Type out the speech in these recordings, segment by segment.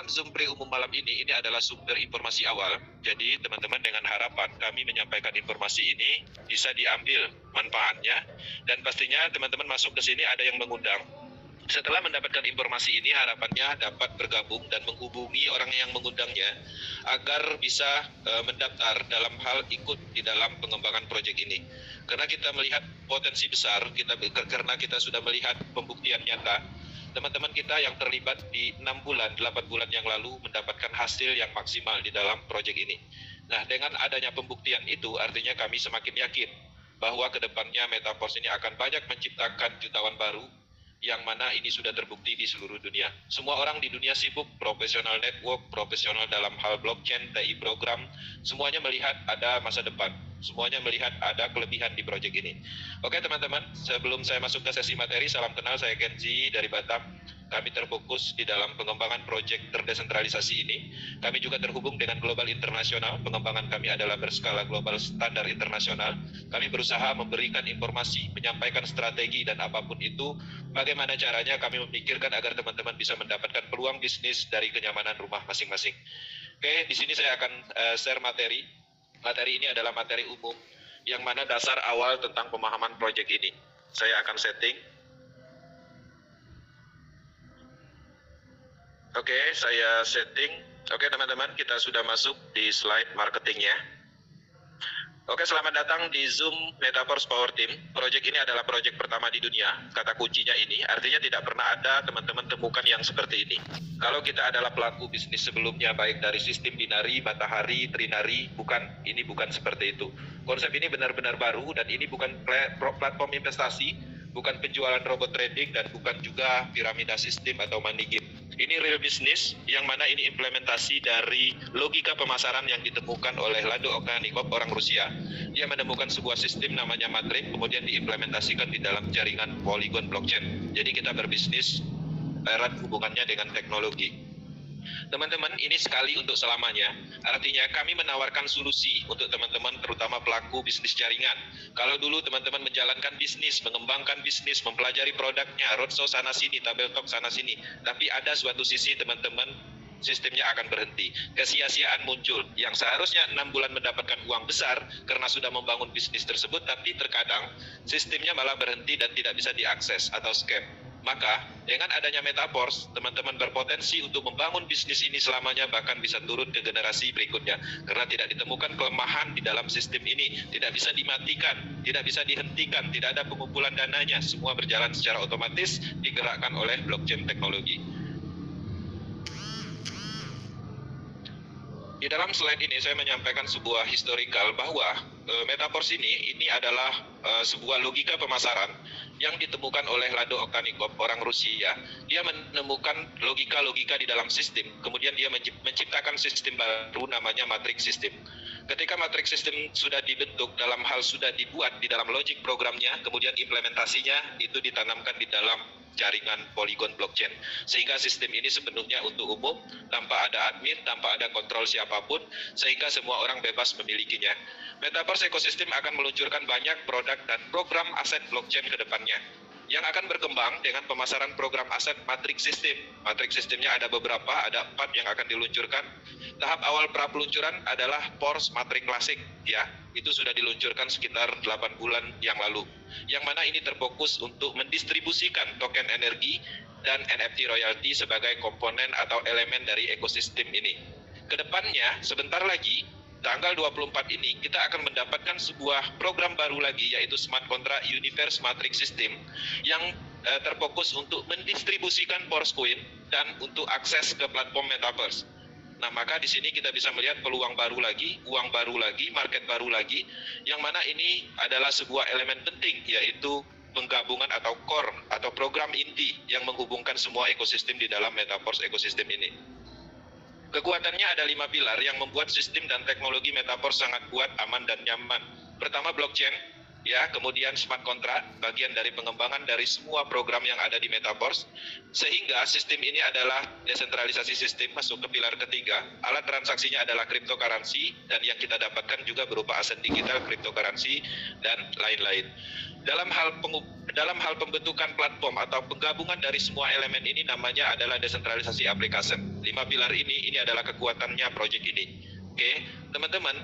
Zoom pre-umum malam ini adalah sumber informasi awal. Jadi teman-teman dengan harapan kami menyampaikan informasi ini bisa diambil manfaatnya dan pastinya teman-teman masuk ke sini ada yang mengundang. Setelah mendapatkan informasi ini harapannya dapat bergabung dan menghubungi orang yang mengundangnya agar bisa mendaftar dalam hal ikut di dalam pengembangan proyek ini. Karena kita melihat potensi besar, karena kita sudah melihat pembuktian nyata. Teman-teman kita yang terlibat di 6 bulan, 8 bulan yang lalu mendapatkan hasil yang maksimal di dalam proyek ini. Nah, dengan adanya pembuktian itu artinya kami semakin yakin bahwa kedepannya Metaverse ini akan banyak menciptakan jutawan baru yang mana ini sudah terbukti di seluruh dunia. Semua orang di dunia sibuk, profesional network, profesional dalam hal blockchain, TI program, semuanya melihat ada masa depan. Semuanya melihat ada kelebihan di proyek ini. Oke teman-teman, sebelum saya masuk ke sesi materi, salam kenal, saya Kenzi dari Batam. Kami terfokus di dalam pengembangan proyek terdesentralisasi ini. Kami juga terhubung dengan global internasional. Pengembangan kami adalah berskala global standar internasional. Kami berusaha memberikan informasi, menyampaikan strategi dan apapun itu, bagaimana caranya kami memikirkan agar teman-teman bisa mendapatkan peluang bisnis dari kenyamanan rumah masing-masing. Oke, di sini saya akan share materi. Materi ini adalah materi umum yang mana dasar awal tentang pemahaman proyek ini. Saya akan setting. Oke, saya setting. Oke teman-teman, kita sudah masuk di slide marketingnya. Oke, selamat datang di Zoom Metaverse Power Team. Proyek ini adalah proyek pertama di dunia. Kata kuncinya ini, artinya tidak pernah ada teman-teman temukan yang seperti ini. Kalau kita adalah pelaku bisnis sebelumnya, baik dari sistem binari, matahari, trinari, ini bukan seperti itu. Konsep ini benar-benar baru dan ini bukan platform investasi, bukan penjualan robot trading, dan bukan juga piramida sistem atau money game. Ini real business yang mana ini implementasi dari logika pemasaran yang ditemukan oleh Lado Oktanikov, orang Rusia. Dia menemukan sebuah sistem namanya Matrix, kemudian diimplementasikan di dalam jaringan Polygon blockchain. Jadi kita berbisnis erat hubungannya dengan teknologi. Teman-teman, ini sekali untuk selamanya. Artinya kami menawarkan solusi untuk teman-teman terutama pelaku bisnis jaringan. Kalau dulu teman-teman menjalankan bisnis, mengembangkan bisnis, mempelajari produknya, roadshow sana sini, tabel talk sana sini. Tapi ada suatu sisi teman-teman sistemnya akan berhenti. Kesia-siaan muncul yang seharusnya 6 bulan mendapatkan uang besar karena sudah membangun bisnis tersebut, tapi terkadang sistemnya malah berhenti dan tidak bisa diakses atau scam. Maka dengan adanya Metaverse, teman-teman berpotensi untuk membangun bisnis ini selamanya, bahkan bisa turun ke generasi berikutnya. Karena tidak ditemukan kelemahan di dalam sistem ini, tidak bisa dimatikan, tidak bisa dihentikan, tidak ada pengumpulan dananya, semua berjalan secara otomatis digerakkan oleh blockchain teknologi. Di dalam slide ini saya menyampaikan sebuah historical bahwa Metaverse ini adalah sebuah logika pemasaran yang ditemukan oleh Lado Oktanikov, orang Rusia. Dia menemukan logika-logika di dalam sistem, kemudian dia menciptakan sistem baru namanya Matrix System. Ketika Matrix System sudah dibentuk, dalam hal sudah dibuat di dalam logic programnya, kemudian implementasinya itu ditanamkan di dalam jaringan Polygon blockchain, sehingga sistem ini sepenuhnya untuk umum, tanpa ada admin, tanpa ada kontrol siapapun, sehingga semua orang bebas memilikinya. Metaverse ekosistem akan meluncurkan banyak produk dan program aset blockchain ke depannya yang akan berkembang dengan pemasaran program aset Matrix System. Matrix Systemnya ada beberapa, ada 4 yang akan diluncurkan. Tahap awal pra peluncuran adalah Force Matrix Classic, ya. Itu sudah diluncurkan sekitar 8 bulan yang lalu. Yang mana ini terfokus untuk mendistribusikan token energi dan NFT royalty sebagai komponen atau elemen dari ekosistem ini. Kedepannya, sebentar lagi, tanggal 24 ini kita akan mendapatkan sebuah program baru lagi, yaitu Smart Contract Universe Matrix System yang terfokus untuk mendistribusikan Force Coin dan untuk akses ke platform Metaverse. Nah, maka di sini kita bisa melihat peluang baru lagi, uang baru lagi, market baru lagi, yang mana ini adalah sebuah elemen penting, yaitu penggabungan atau core atau program inti yang menghubungkan semua ekosistem di dalam Metaverse ekosistem ini. Kekuatannya ada 5 pilar yang membuat sistem dan teknologi Metaverse sangat kuat, aman, dan nyaman. Pertama, blockchain, ya, kemudian smart contract, bagian dari pengembangan dari semua program yang ada di Metaverse, sehingga sistem ini adalah desentralisasi sistem, masuk ke pilar ketiga. Alat transaksinya adalah cryptocurrency, dan yang kita dapatkan juga berupa aset digital, cryptocurrency, dan lain-lain. Dalam hal pembentukan platform atau penggabungan dari semua elemen ini namanya adalah desentralisasi application. 5 5 pilar ini adalah kekuatannya project ini. Oke, teman-teman,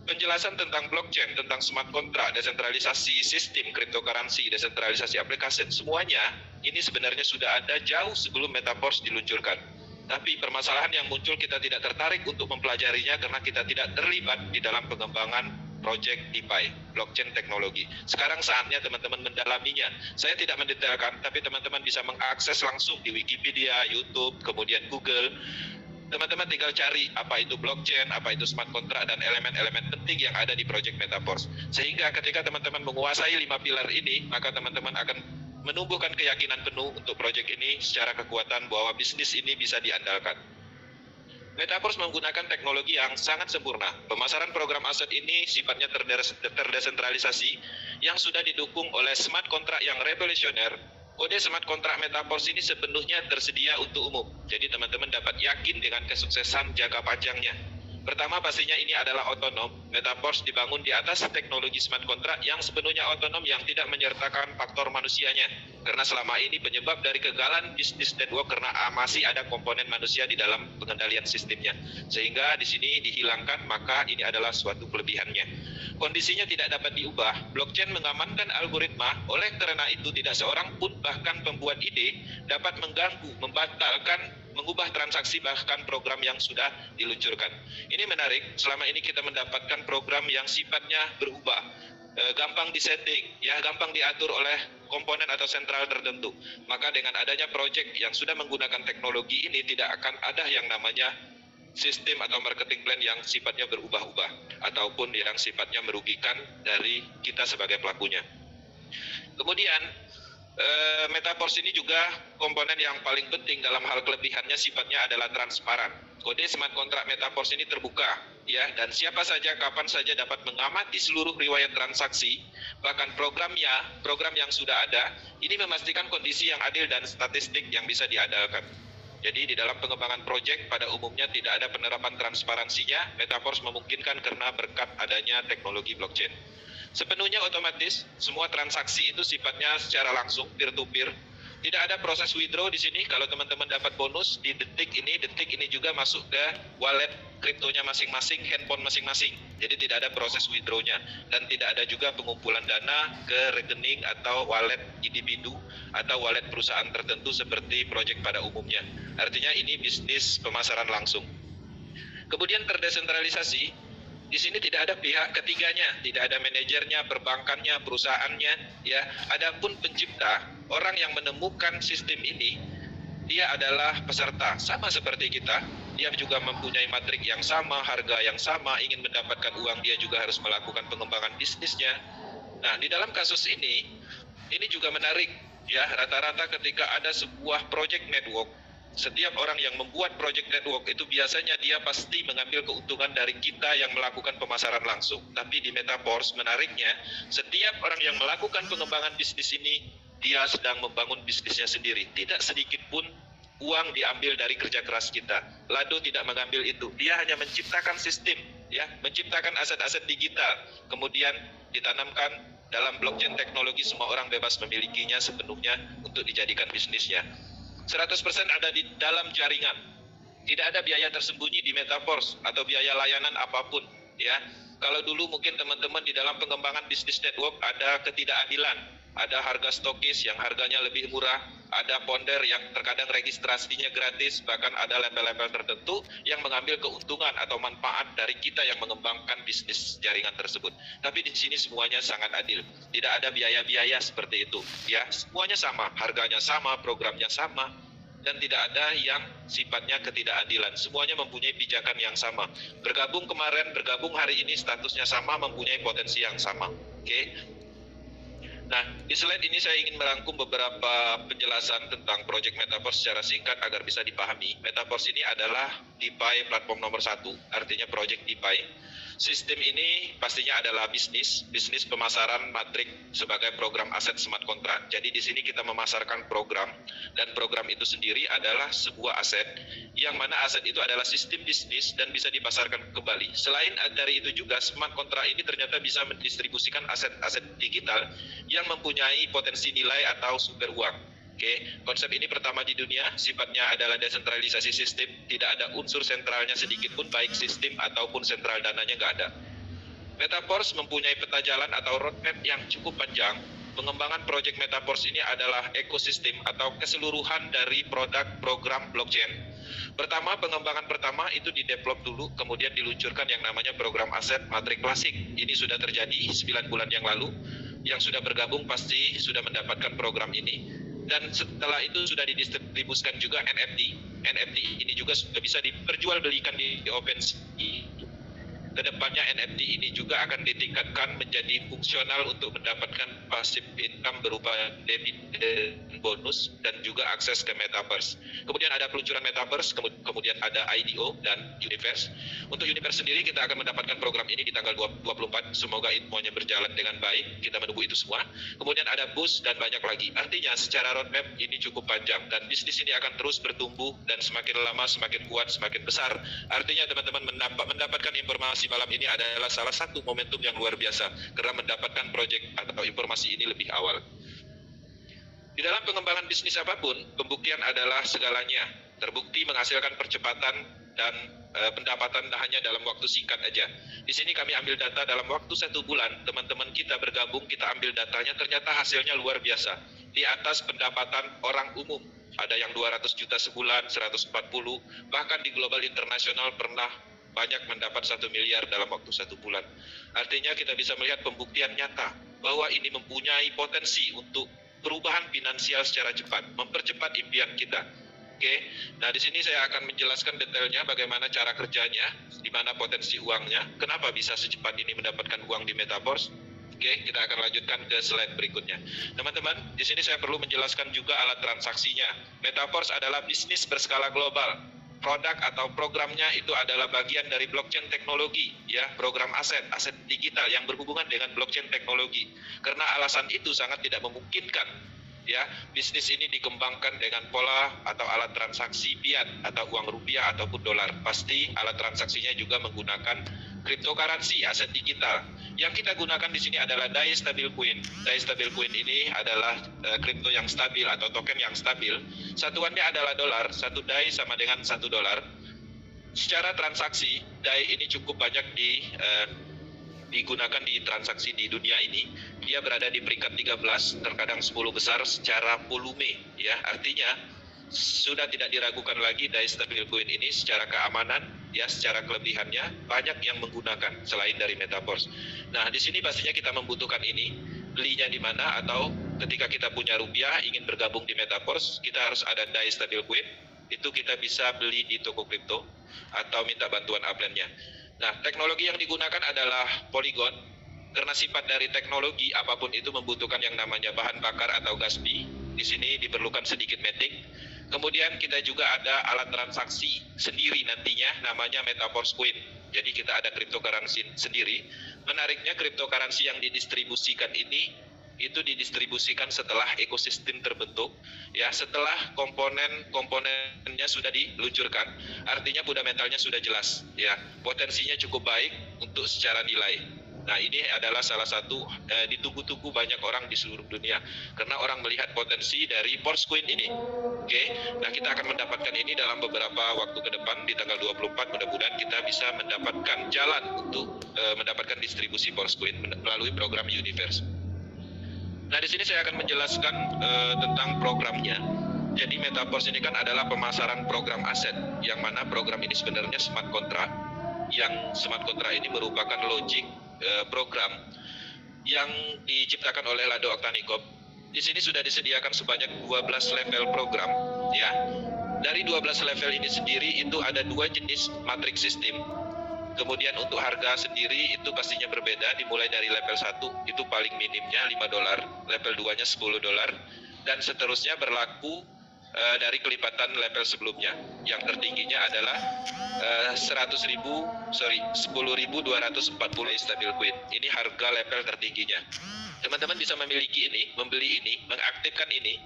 penjelasan tentang blockchain, tentang smart contract, desentralisasi sistem, cryptocurrency, desentralisasi aplikasi, semuanya ini sebenarnya sudah ada jauh sebelum Metaverse diluncurkan. Tapi permasalahan yang muncul, kita tidak tertarik untuk mempelajarinya karena kita tidak terlibat di dalam pengembangan project DeFi, blockchain teknologi. Sekarang saatnya teman-teman mendalaminya. Saya tidak mendetailkan, tapi teman-teman bisa mengakses langsung di Wikipedia, YouTube, kemudian Google. Teman-teman tinggal cari apa itu blockchain, apa itu smart contract, dan elemen-elemen penting yang ada di project Metaverse. Sehingga ketika teman-teman menguasai 5 pilar ini, maka teman-teman akan menumbuhkan keyakinan penuh untuk project ini secara kekuatan bahwa bisnis ini bisa diandalkan. Metaverse menggunakan teknologi yang sangat sempurna. Pemasaran program aset ini sifatnya terdesentralisasi yang sudah didukung oleh smart contract yang revolusioner. Kode smart contract Metaverse ini sepenuhnya tersedia untuk umum. Jadi teman-teman dapat yakin dengan kesuksesan jangka panjangnya. Pertama, pastinya ini adalah otonom. Metaverse dibangun di atas teknologi smart contract yang sepenuhnya otonom, yang tidak menyertakan faktor manusianya. Karena selama ini penyebab dari kegagalan bisnis network karena masih ada komponen manusia di dalam pengendalian sistemnya. Sehingga di sini dihilangkan, maka ini adalah suatu kelebihannya. Kondisinya tidak dapat diubah. Blockchain mengamankan algoritma, oleh karena itu tidak seorang pun, bahkan pembuat ide, dapat mengganggu, membatalkan, mengubah transaksi bahkan program yang sudah diluncurkan. Ini menarik, selama ini kita mendapatkan program yang sifatnya berubah, gampang disetting, ya, gampang diatur oleh komponen atau sentral tertentu. Maka dengan adanya project yang sudah menggunakan teknologi ini, tidak akan ada yang namanya sistem atau marketing plan yang sifatnya berubah-ubah ataupun yang sifatnya merugikan dari kita sebagai pelakunya. Kemudian Metaverse ini juga komponen yang paling penting dalam hal kelebihannya sifatnya adalah transparan. Kode smart contract Metaverse ini terbuka, ya, dan siapa saja kapan saja dapat mengamati seluruh riwayat transaksi, bahkan program yang sudah ada. Ini memastikan kondisi yang adil dan statistik yang bisa diandalkan. Jadi di dalam pengembangan proyek pada umumnya tidak ada penerapan transparansinya. Metaverse memungkinkan karena berkat adanya teknologi blockchain. Sepenuhnya otomatis, semua transaksi itu sifatnya secara langsung, peer-to-peer. Tidak ada proses withdraw di sini. Kalau teman-teman dapat bonus di detik ini juga masuk ke wallet kriptonya masing-masing, handphone masing-masing. Jadi tidak ada proses withdraw-nya. Dan tidak ada juga pengumpulan dana ke rekening atau wallet individu atau wallet perusahaan tertentu seperti proyek pada umumnya. Artinya ini bisnis pemasaran langsung. Kemudian terdesentralisasi. Di sini tidak ada pihak ketiganya, tidak ada manajernya, perbankannya, perusahaannya, ya. Adapun pencipta, orang yang menemukan sistem ini, dia adalah peserta, sama seperti kita. Dia juga mempunyai matrik yang sama, harga yang sama, ingin mendapatkan uang, dia juga harus melakukan pengembangan bisnisnya. Nah, di dalam kasus ini juga menarik, ya. Rata-rata ketika ada sebuah project network, setiap orang yang membuat project network itu biasanya dia pasti mengambil keuntungan dari kita yang melakukan pemasaran langsung. Tapi di Metaverse menariknya, setiap orang yang melakukan pengembangan bisnis ini, dia sedang membangun bisnisnya sendiri. Tidak sedikit pun uang diambil dari kerja keras kita. Lado tidak mengambil itu. Dia hanya menciptakan sistem, ya, menciptakan aset-aset digital. Kemudian ditanamkan dalam blockchain teknologi, semua orang bebas memilikinya sepenuhnya untuk dijadikan bisnisnya. 100% ada di dalam jaringan. Tidak ada biaya tersembunyi di Metaverse atau biaya layanan apapun, ya. Kalau dulu mungkin teman-teman di dalam pengembangan bisnis network ada ketidakadilan, ada harga stokis yang harganya lebih murah, ada founder yang terkadang registrasinya gratis, bahkan ada label-label tertentu yang mengambil keuntungan atau manfaat dari kita yang mengembangkan bisnis jaringan tersebut. Tapi di sini semuanya sangat adil, tidak ada biaya-biaya seperti itu, ya. Semuanya sama, harganya sama, programnya sama, dan tidak ada yang sifatnya ketidakadilan. Semuanya mempunyai pijakan yang sama. Bergabung kemarin, bergabung hari ini, statusnya sama, mempunyai potensi yang sama. Oke. Nah, di slide ini saya ingin merangkum beberapa penjelasan tentang project Metaverse secara singkat agar bisa dipahami. Metaverse ini adalah DeFi platform nomor 1, artinya project DeFi. Sistem ini pastinya adalah bisnis pemasaran matrik sebagai program aset smart contract. Jadi di sini kita memasarkan program, dan program itu sendiri adalah sebuah aset, yang mana aset itu adalah sistem bisnis dan bisa dipasarkan kembali. Selain dari itu juga, smart contract ini ternyata bisa mendistribusikan aset-aset digital yang mempunyai potensi nilai atau sumber uang. Oke, konsep ini pertama di dunia, sifatnya adalah desentralisasi sistem, tidak ada unsur sentralnya sedikit pun, baik sistem ataupun sentral dananya nggak ada. Metaverse mempunyai peta jalan atau roadmap yang cukup panjang. Pengembangan proyek Metaverse ini adalah ekosistem atau keseluruhan dari produk program blockchain. Pertama, pengembangan pertama itu di-develop dulu, kemudian diluncurkan yang namanya program aset Matrix Classic. Ini sudah terjadi 9 bulan yang lalu. Yang sudah bergabung pasti sudah mendapatkan program ini. Dan setelah itu sudah didistribusikan juga NFT. NFT ini juga sudah bisa diperjualbelikan di OpenSea. Kedepannya NFT ini juga akan ditingkatkan menjadi fungsional untuk mendapatkan passive income berupa dividen bonus dan juga akses ke Metaverse. Kemudian ada peluncuran Metaverse, kemudian ada IDO dan Universe. Untuk Universe sendiri kita akan mendapatkan program ini di tanggal 24. Semoga semuanya berjalan dengan baik. Kita menunggu itu semua. Kemudian ada Boost dan banyak lagi. Artinya secara roadmap ini cukup panjang dan bisnis ini akan terus bertumbuh dan semakin lama semakin kuat, semakin besar. Artinya teman-teman mendapatkan informasi malam ini adalah salah satu momentum yang luar biasa karena mendapatkan proyek atau informasi ini lebih awal. Di dalam pengembangan bisnis apapun, pembuktian adalah segalanya. Terbukti menghasilkan percepatan dan pendapatan hanya dalam waktu singkat aja. Di sini kami ambil data dalam waktu 1 bulan, teman-teman kita bergabung, kita ambil datanya, ternyata hasilnya luar biasa. Di atas pendapatan orang umum. Ada yang 200 juta sebulan, 140, bahkan di global internasional pernah banyak mendapat 1 miliar dalam waktu 1 bulan. Artinya kita bisa melihat pembuktian nyata bahwa ini mempunyai potensi untuk perubahan finansial secara cepat, mempercepat impian kita. Oke, nah di sini saya akan menjelaskan detailnya bagaimana cara kerjanya, di mana potensi uangnya, kenapa bisa secepat ini mendapatkan uang di Metaverse. Oke, kita akan lanjutkan ke slide berikutnya. Teman-teman, di sini saya perlu menjelaskan juga alat transaksinya. Metaverse adalah bisnis berskala global. Produk atau programnya itu adalah bagian dari blockchain teknologi, ya, program aset digital yang berhubungan dengan blockchain teknologi. Karena alasan itu sangat tidak memungkinkan, ya, bisnis ini dikembangkan dengan pola atau alat transaksi fiat atau uang rupiah ataupun dolar. Pasti alat transaksinya juga menggunakan cryptocurrency, aset digital. Yang kita gunakan di sini adalah DAI stablecoin. DAI stablecoin ini adalah kripto yang stabil atau token yang stabil. Satuannya adalah dolar. 1 DAI sama dengan 1 dolar. Secara transaksi, DAI ini cukup banyak digunakan di transaksi di dunia ini. Dia berada di peringkat 13, terkadang 10 besar secara volume, ya. Artinya sudah tidak diragukan lagi DAI stablecoin ini secara keamanan, ya, secara kelebihannya banyak yang menggunakan selain dari Metaverse. Nah, di sini pastinya kita membutuhkan ini. Belinya di mana, atau ketika kita punya rupiah ingin bergabung di Metaverse, kita harus ada DAI stablecoin. Itu kita bisa beli di toko kripto atau minta bantuan upline-nya. Nah, teknologi yang digunakan adalah Polygon. Karena sifat dari teknologi apapun itu membutuhkan yang namanya bahan bakar atau gas pi. Di sini diperlukan sedikit matic. Kemudian kita juga ada alat transaksi sendiri nantinya namanya Metaverse Coin. Jadi kita ada cryptocurrency sendiri. Menariknya cryptocurrency yang didistribusikan ini itu didistribusikan setelah ekosistem terbentuk, ya, setelah komponennya sudah diluncurkan. Artinya fundamentalnya sudah jelas, ya. Potensinya cukup baik untuk secara nilai. Nah, ini adalah salah satu ditunggu-tunggu banyak orang di seluruh dunia karena orang melihat potensi dari Forcecoin ini. Oke, nah kita akan mendapatkan ini dalam beberapa waktu ke depan di tanggal 24. Mudah-mudahan kita bisa mendapatkan jalan untuk mendapatkan distribusi Forcecoin melalui program Universe. Nah, di sini saya akan menjelaskan tentang programnya. Jadi Metaverse ini kan adalah pemasaran program aset, yang mana program ini sebenarnya smart contract. Yang smart contract ini merupakan logic program yang diciptakan oleh Lado Octanicop. Di sini sudah disediakan sebanyak 12 level program, ya. Dari 12 level ini sendiri itu ada 2 jenis matrix system. Kemudian untuk harga sendiri itu pastinya berbeda, dimulai dari level 1 itu paling minimnya 5 dolar, level 2-nya 10 dolar, dan seterusnya berlaku dari kelipatan level sebelumnya. Yang tertingginya adalah 10.240 stablecoin. Ini harga level tertingginya. Teman-teman bisa memiliki ini, membeli ini, mengaktifkan ini.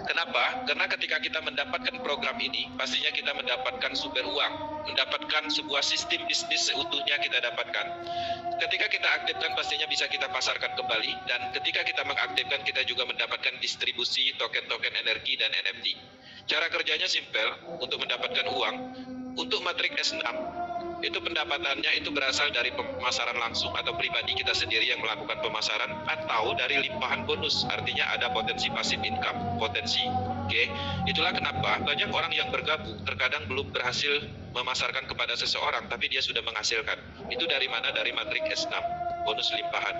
Kenapa? Karena ketika kita mendapatkan program ini, pastinya kita mendapatkan sumber uang, mendapatkan sebuah sistem bisnis seutuhnya kita dapatkan. Ketika kita aktifkan, pastinya bisa kita pasarkan kembali, dan ketika kita mengaktifkan, kita juga mendapatkan distribusi token-token energi dan NFT. Cara kerjanya simpel untuk mendapatkan uang. Untuk matrik S6, itu pendapatannya itu berasal dari pemasaran langsung atau pribadi kita sendiri yang melakukan pemasaran, atau dari limpahan bonus, artinya ada potensi passive income, potensi. Oke, itulah kenapa banyak orang yang bergabung terkadang belum berhasil memasarkan kepada seseorang, tapi dia sudah menghasilkan. Itu dari mana? Dari matrik S6, bonus limpahan.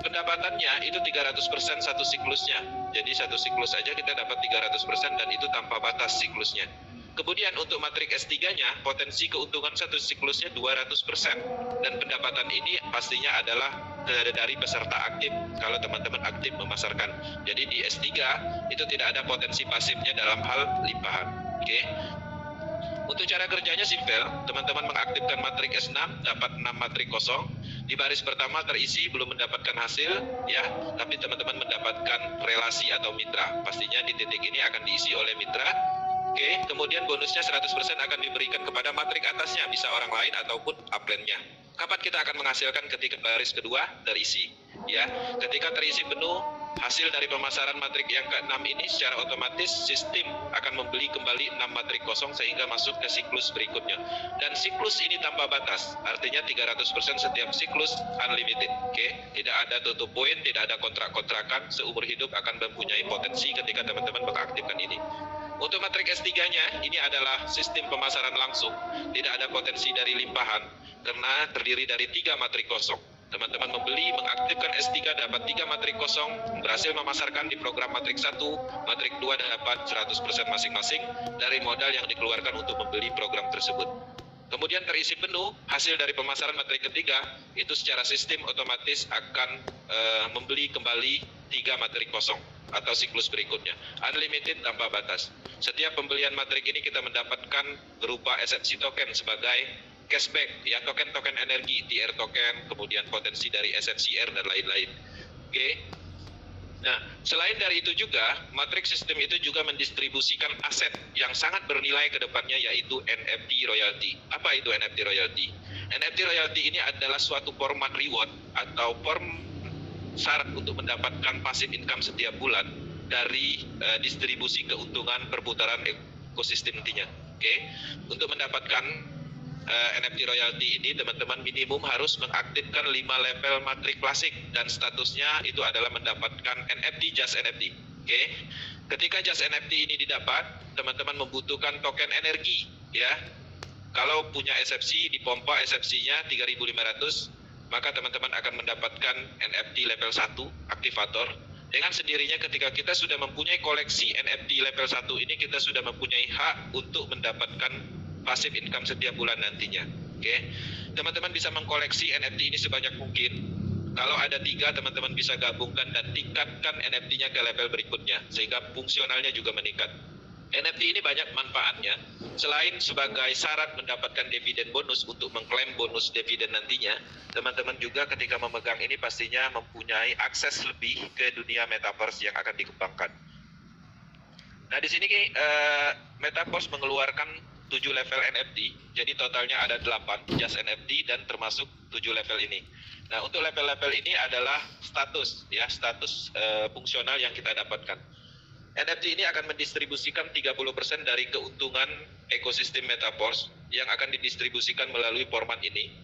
Pendapatannya itu 300% satu siklusnya. Jadi satu siklus saja kita dapat 300% dan itu tanpa batas siklusnya. Kemudian untuk matrik S3-nya, potensi keuntungan satu siklusnya 200%. Dan pendapatan ini pastinya adalah dari peserta aktif kalau teman-teman aktif memasarkan. Jadi di S3 itu tidak ada potensi pasifnya dalam hal limpahan. Oke. Untuk cara kerjanya simpel, teman-teman mengaktifkan matrik S6, dapat 6 matrik kosong. Di baris pertama terisi belum mendapatkan hasil, ya, tapi teman-teman mendapatkan relasi atau mitra. Pastinya di titik ini akan diisi oleh mitra. Oke, kemudian bonusnya 100% akan diberikan kepada matrik atasnya, bisa orang lain ataupun upline-nya. Kapan kita akan menghasilkan? Ketika baris kedua terisi, ya. Ketika terisi penuh, hasil dari pemasaran matrik yang ke-6 ini secara otomatis sistem akan membeli kembali 6 matrik kosong sehingga masuk ke siklus berikutnya. Dan siklus ini tanpa batas, artinya 300% setiap siklus unlimited. Oke, tidak ada tutup poin, tidak ada kontrak-kontrakan, seumur hidup akan mempunyai potensi ketika teman-teman mengaktifkan ini. Untuk matrik S3-nya, ini adalah sistem pemasaran langsung, tidak ada potensi dari limpahan, karena terdiri dari 3 matrik kosong. Teman-teman membeli, mengaktifkan S3 dapat 3 matrik kosong, berhasil memasarkan di program matrik 1, matrik 2 dapat 100% masing-masing dari modal yang dikeluarkan untuk membeli program tersebut. Kemudian terisi penuh, hasil dari pemasaran matrik ketiga, itu secara sistem otomatis akan membeli kembali 3 matrik kosong atau siklus berikutnya, unlimited tanpa batas. Setiap pembelian matrik ini kita mendapatkan berupa SFC token sebagai cashback, ya, token-token energi, TR token, kemudian potensi dari SFCR dan lain-lain. Oke. Nah, selain dari itu juga, matrik sistem itu juga mendistribusikan aset yang sangat bernilai ke depannya, yaitu NFT royalty. Apa itu NFT royalty? NFT royalty ini adalah suatu format reward atau form syarat untuk mendapatkan passive income setiap bulan dari distribusi keuntungan perputaran ekosistem nantinya. Oke. Untuk mendapatkan NFT royalty ini, teman-teman minimum harus mengaktifkan 5 level matrik klasik dan statusnya itu adalah mendapatkan NFT just NFT. Oke. Ketika just NFT ini didapat, teman-teman membutuhkan token energi, ya. Kalau punya SFC, dipompa SFC-nya 3.500, maka teman-teman akan mendapatkan NFT level 1 aktivator. Dengan sendirinya ketika kita sudah mempunyai koleksi NFT level 1 ini, kita sudah mempunyai hak untuk mendapatkan passive income setiap bulan nantinya. Oke. Teman-teman bisa mengkoleksi NFT ini sebanyak mungkin. Kalau ada 3, teman-teman bisa gabungkan dan tingkatkan NFT-nya ke level berikutnya sehingga fungsionalnya juga meningkat. NFT ini banyak manfaatnya. Selain sebagai syarat mendapatkan dividen bonus untuk mengklaim bonus dividen nantinya, teman-teman juga ketika memegang ini pastinya mempunyai akses lebih ke dunia metaverse yang akan dikembangkan. Nah, di sini Metaverse mengeluarkan 7 level NFT, jadi totalnya ada 8 just NFT dan termasuk 7 level ini. Nah, untuk level-level ini adalah status, ya, status fungsional yang kita dapatkan. NFT ini akan mendistribusikan 30% dari keuntungan ekosistem Metaverse yang akan didistribusikan melalui format ini.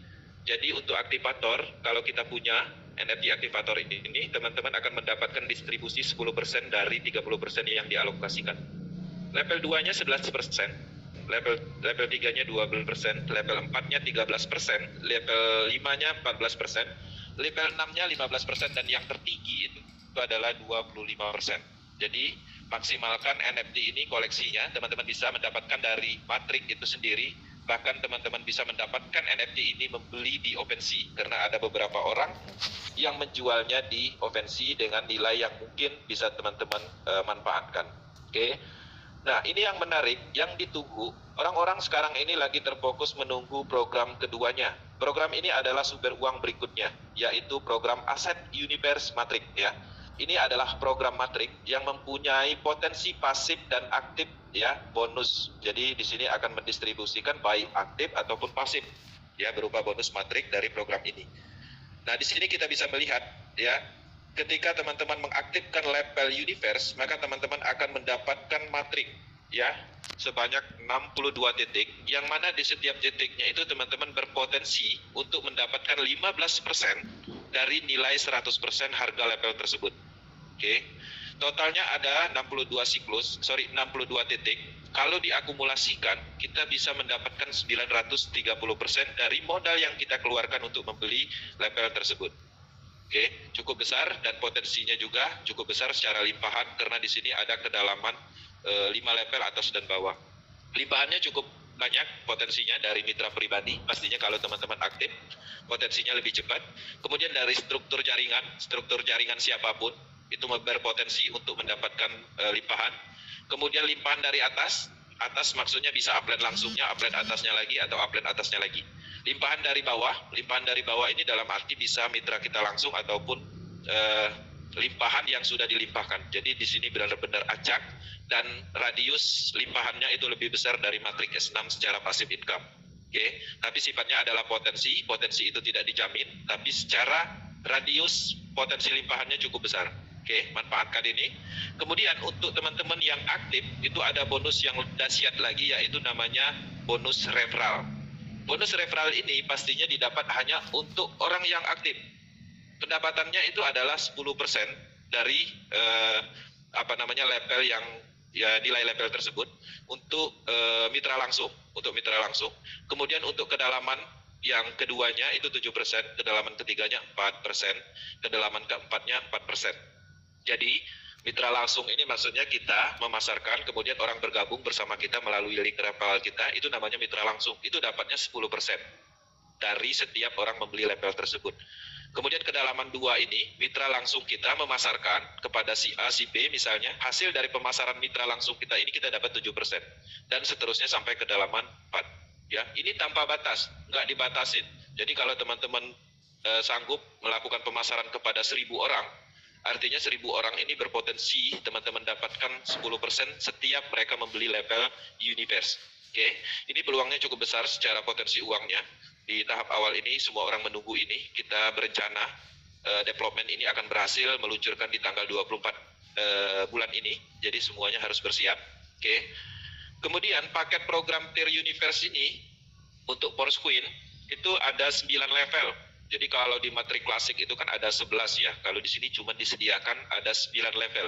Jadi untuk aktivator, kalau kita punya NFT aktivator ini, teman-teman akan mendapatkan distribusi 10% dari 30% yang dialokasikan. Level 2-nya 11%, level 3-nya 12%, level 4-nya 13%, level 5-nya 14%, level 6-nya 15%, dan yang tertinggi itu adalah 25%. Jadi maksimalkan NFT ini koleksinya, teman-teman bisa mendapatkan dari matrik itu sendiri, bahkan teman-teman bisa mendapatkan NFT ini membeli di OpenSea, karena ada beberapa orang yang menjualnya di OpenSea dengan nilai yang mungkin bisa teman-teman manfaatkan. Oke. Nah, ini yang menarik, yang ditunggu. Orang-orang sekarang ini lagi terfokus menunggu program keduanya, program ini adalah sumber uang berikutnya, yaitu program Aset Universe Matrix ya. Ini adalah program Matrix yang mempunyai potensi pasif dan aktif ya, bonus. Jadi di sini akan mendistribusikan baik aktif ataupun pasif ya, berupa bonus Matrix dari program ini. Nah, di sini kita bisa melihat ya, ketika teman-teman mengaktifkan level universe, maka teman-teman akan mendapatkan Matrix ya, sebanyak 62 titik, yang mana di setiap titiknya itu teman-teman berpotensi untuk mendapatkan 15% dari nilai 100% harga level tersebut. Oke. Totalnya ada 62 titik. Kalau diakumulasikan, kita bisa mendapatkan 930% dari modal yang kita keluarkan untuk membeli level tersebut. Oke, cukup besar dan potensinya juga cukup besar secara limpahan, karena di sini ada kedalaman 5 level atas dan bawah. Limpahannya cukup banyak potensinya dari mitra pribadi, pastinya kalau teman-teman aktif potensinya lebih cepat. Kemudian dari struktur jaringan siapapun itu berpotensi untuk mendapatkan limpahan. Kemudian limpahan dari atas maksudnya bisa upline langsungnya, upline atasnya lagi, atau upline atasnya lagi. Limpahan dari bawah ini dalam arti bisa mitra kita langsung ataupun limpahan yang sudah dilimpahkan. Jadi di sini benar-benar acak, dan radius limpahannya itu lebih besar dari Matrix S6 secara passive income. Oke, tapi sifatnya adalah potensi itu tidak dijamin, tapi secara radius potensi limpahannya cukup besar. Oke, manfaatkan ini. Kemudian untuk teman-teman yang aktif itu ada bonus yang dahsyat lagi, yaitu namanya bonus referral. Bonus referral ini pastinya didapat hanya untuk orang yang aktif. Pendapatannya itu adalah 10% dari level yang ya, nilai level tersebut untuk mitra langsung, Kemudian untuk kedalaman yang keduanya itu 7%, kedalaman ketiganya 4%, kedalaman keempatnya 4%. Jadi mitra langsung ini maksudnya kita memasarkan, kemudian orang bergabung bersama kita melalui link referral kita, itu namanya mitra langsung. Itu dapatnya 10% dari setiap orang membeli level tersebut. Kemudian kedalaman 2 ini, mitra langsung kita memasarkan kepada si A, si B misalnya, hasil dari pemasaran mitra langsung kita ini kita dapat 7%. Dan seterusnya sampai kedalaman 4. Ya, ini tanpa batas, nggak dibatasin. Jadi kalau teman-teman sanggup melakukan pemasaran kepada 1.000 orang, artinya 1.000 orang ini berpotensi teman-teman dapatkan 10% setiap mereka membeli level universe. Oke, ini peluangnya cukup besar secara potensi uangnya. Di tahap awal ini semua orang menunggu ini. Kita berencana development ini akan berhasil meluncurkan di tanggal 24 bulan ini. Jadi semuanya harus bersiap. Oke. Kemudian paket program tier universe ini untuk Force Queen itu ada 9 level. Jadi kalau di Matrix klasik itu kan ada 11 ya. Kalau di sini cuma disediakan ada 9 level.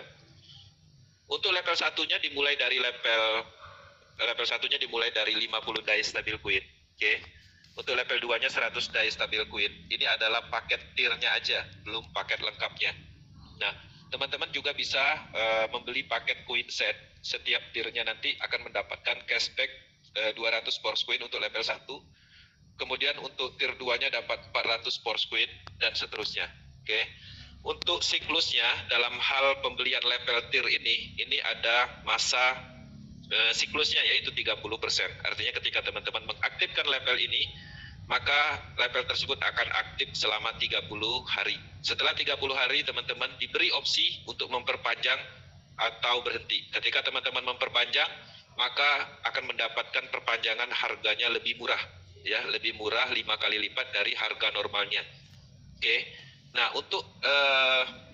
Untuk level satunya dimulai dari level satunya dimulai dari 50 die stabil queen. Oke. Untuk level 2-nya 100 die stabil queen. Ini adalah paket tiernya aja, belum paket lengkapnya. Nah, teman-teman juga bisa membeli paket queen set. Setiap tiernya nanti akan mendapatkan cashback 200 Force Queen untuk level 1. Kemudian untuk tier 2-nya dapat 400 Force Queen dan seterusnya. Oke. Untuk siklusnya dalam hal pembelian level tier ini ada masa siklusnya, yaitu 30%. Artinya ketika teman-teman mengaktifkan level ini, maka level tersebut akan aktif selama 30 hari. Setelah 30 hari teman-teman diberi opsi untuk memperpanjang atau berhenti. Ketika teman-teman memperpanjang, maka akan mendapatkan perpanjangan harganya lebih murah, ya, lebih murah 5 kali lipat dari harga normalnya. Oke. Nah, untuk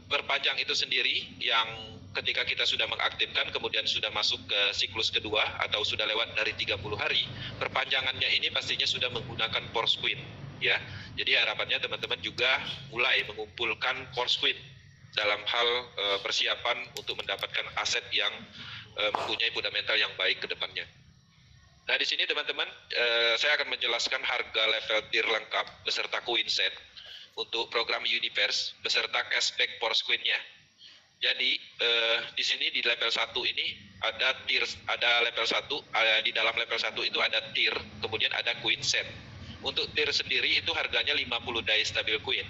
perpanjang itu sendiri yang ketika kita sudah mengaktifkan kemudian sudah masuk ke siklus kedua atau sudah lewat dari 30 hari, perpanjangannya ini pastinya sudah menggunakan Force Queen, ya. Jadi harapannya teman-teman juga mulai mengumpulkan Force Queen dalam hal persiapan untuk mendapatkan aset yang mempunyai fundamental yang baik ke depannya. Nah, di sini teman-teman saya akan menjelaskan harga level tier lengkap beserta coin set untuk program Universe beserta cashback Force Queen-nya. Jadi di sini di level 1 ini ada tier, ada level 1, di dalam level 1 itu ada tier, kemudian ada queen set. Untuk tier sendiri itu harganya 50 die stabil queen.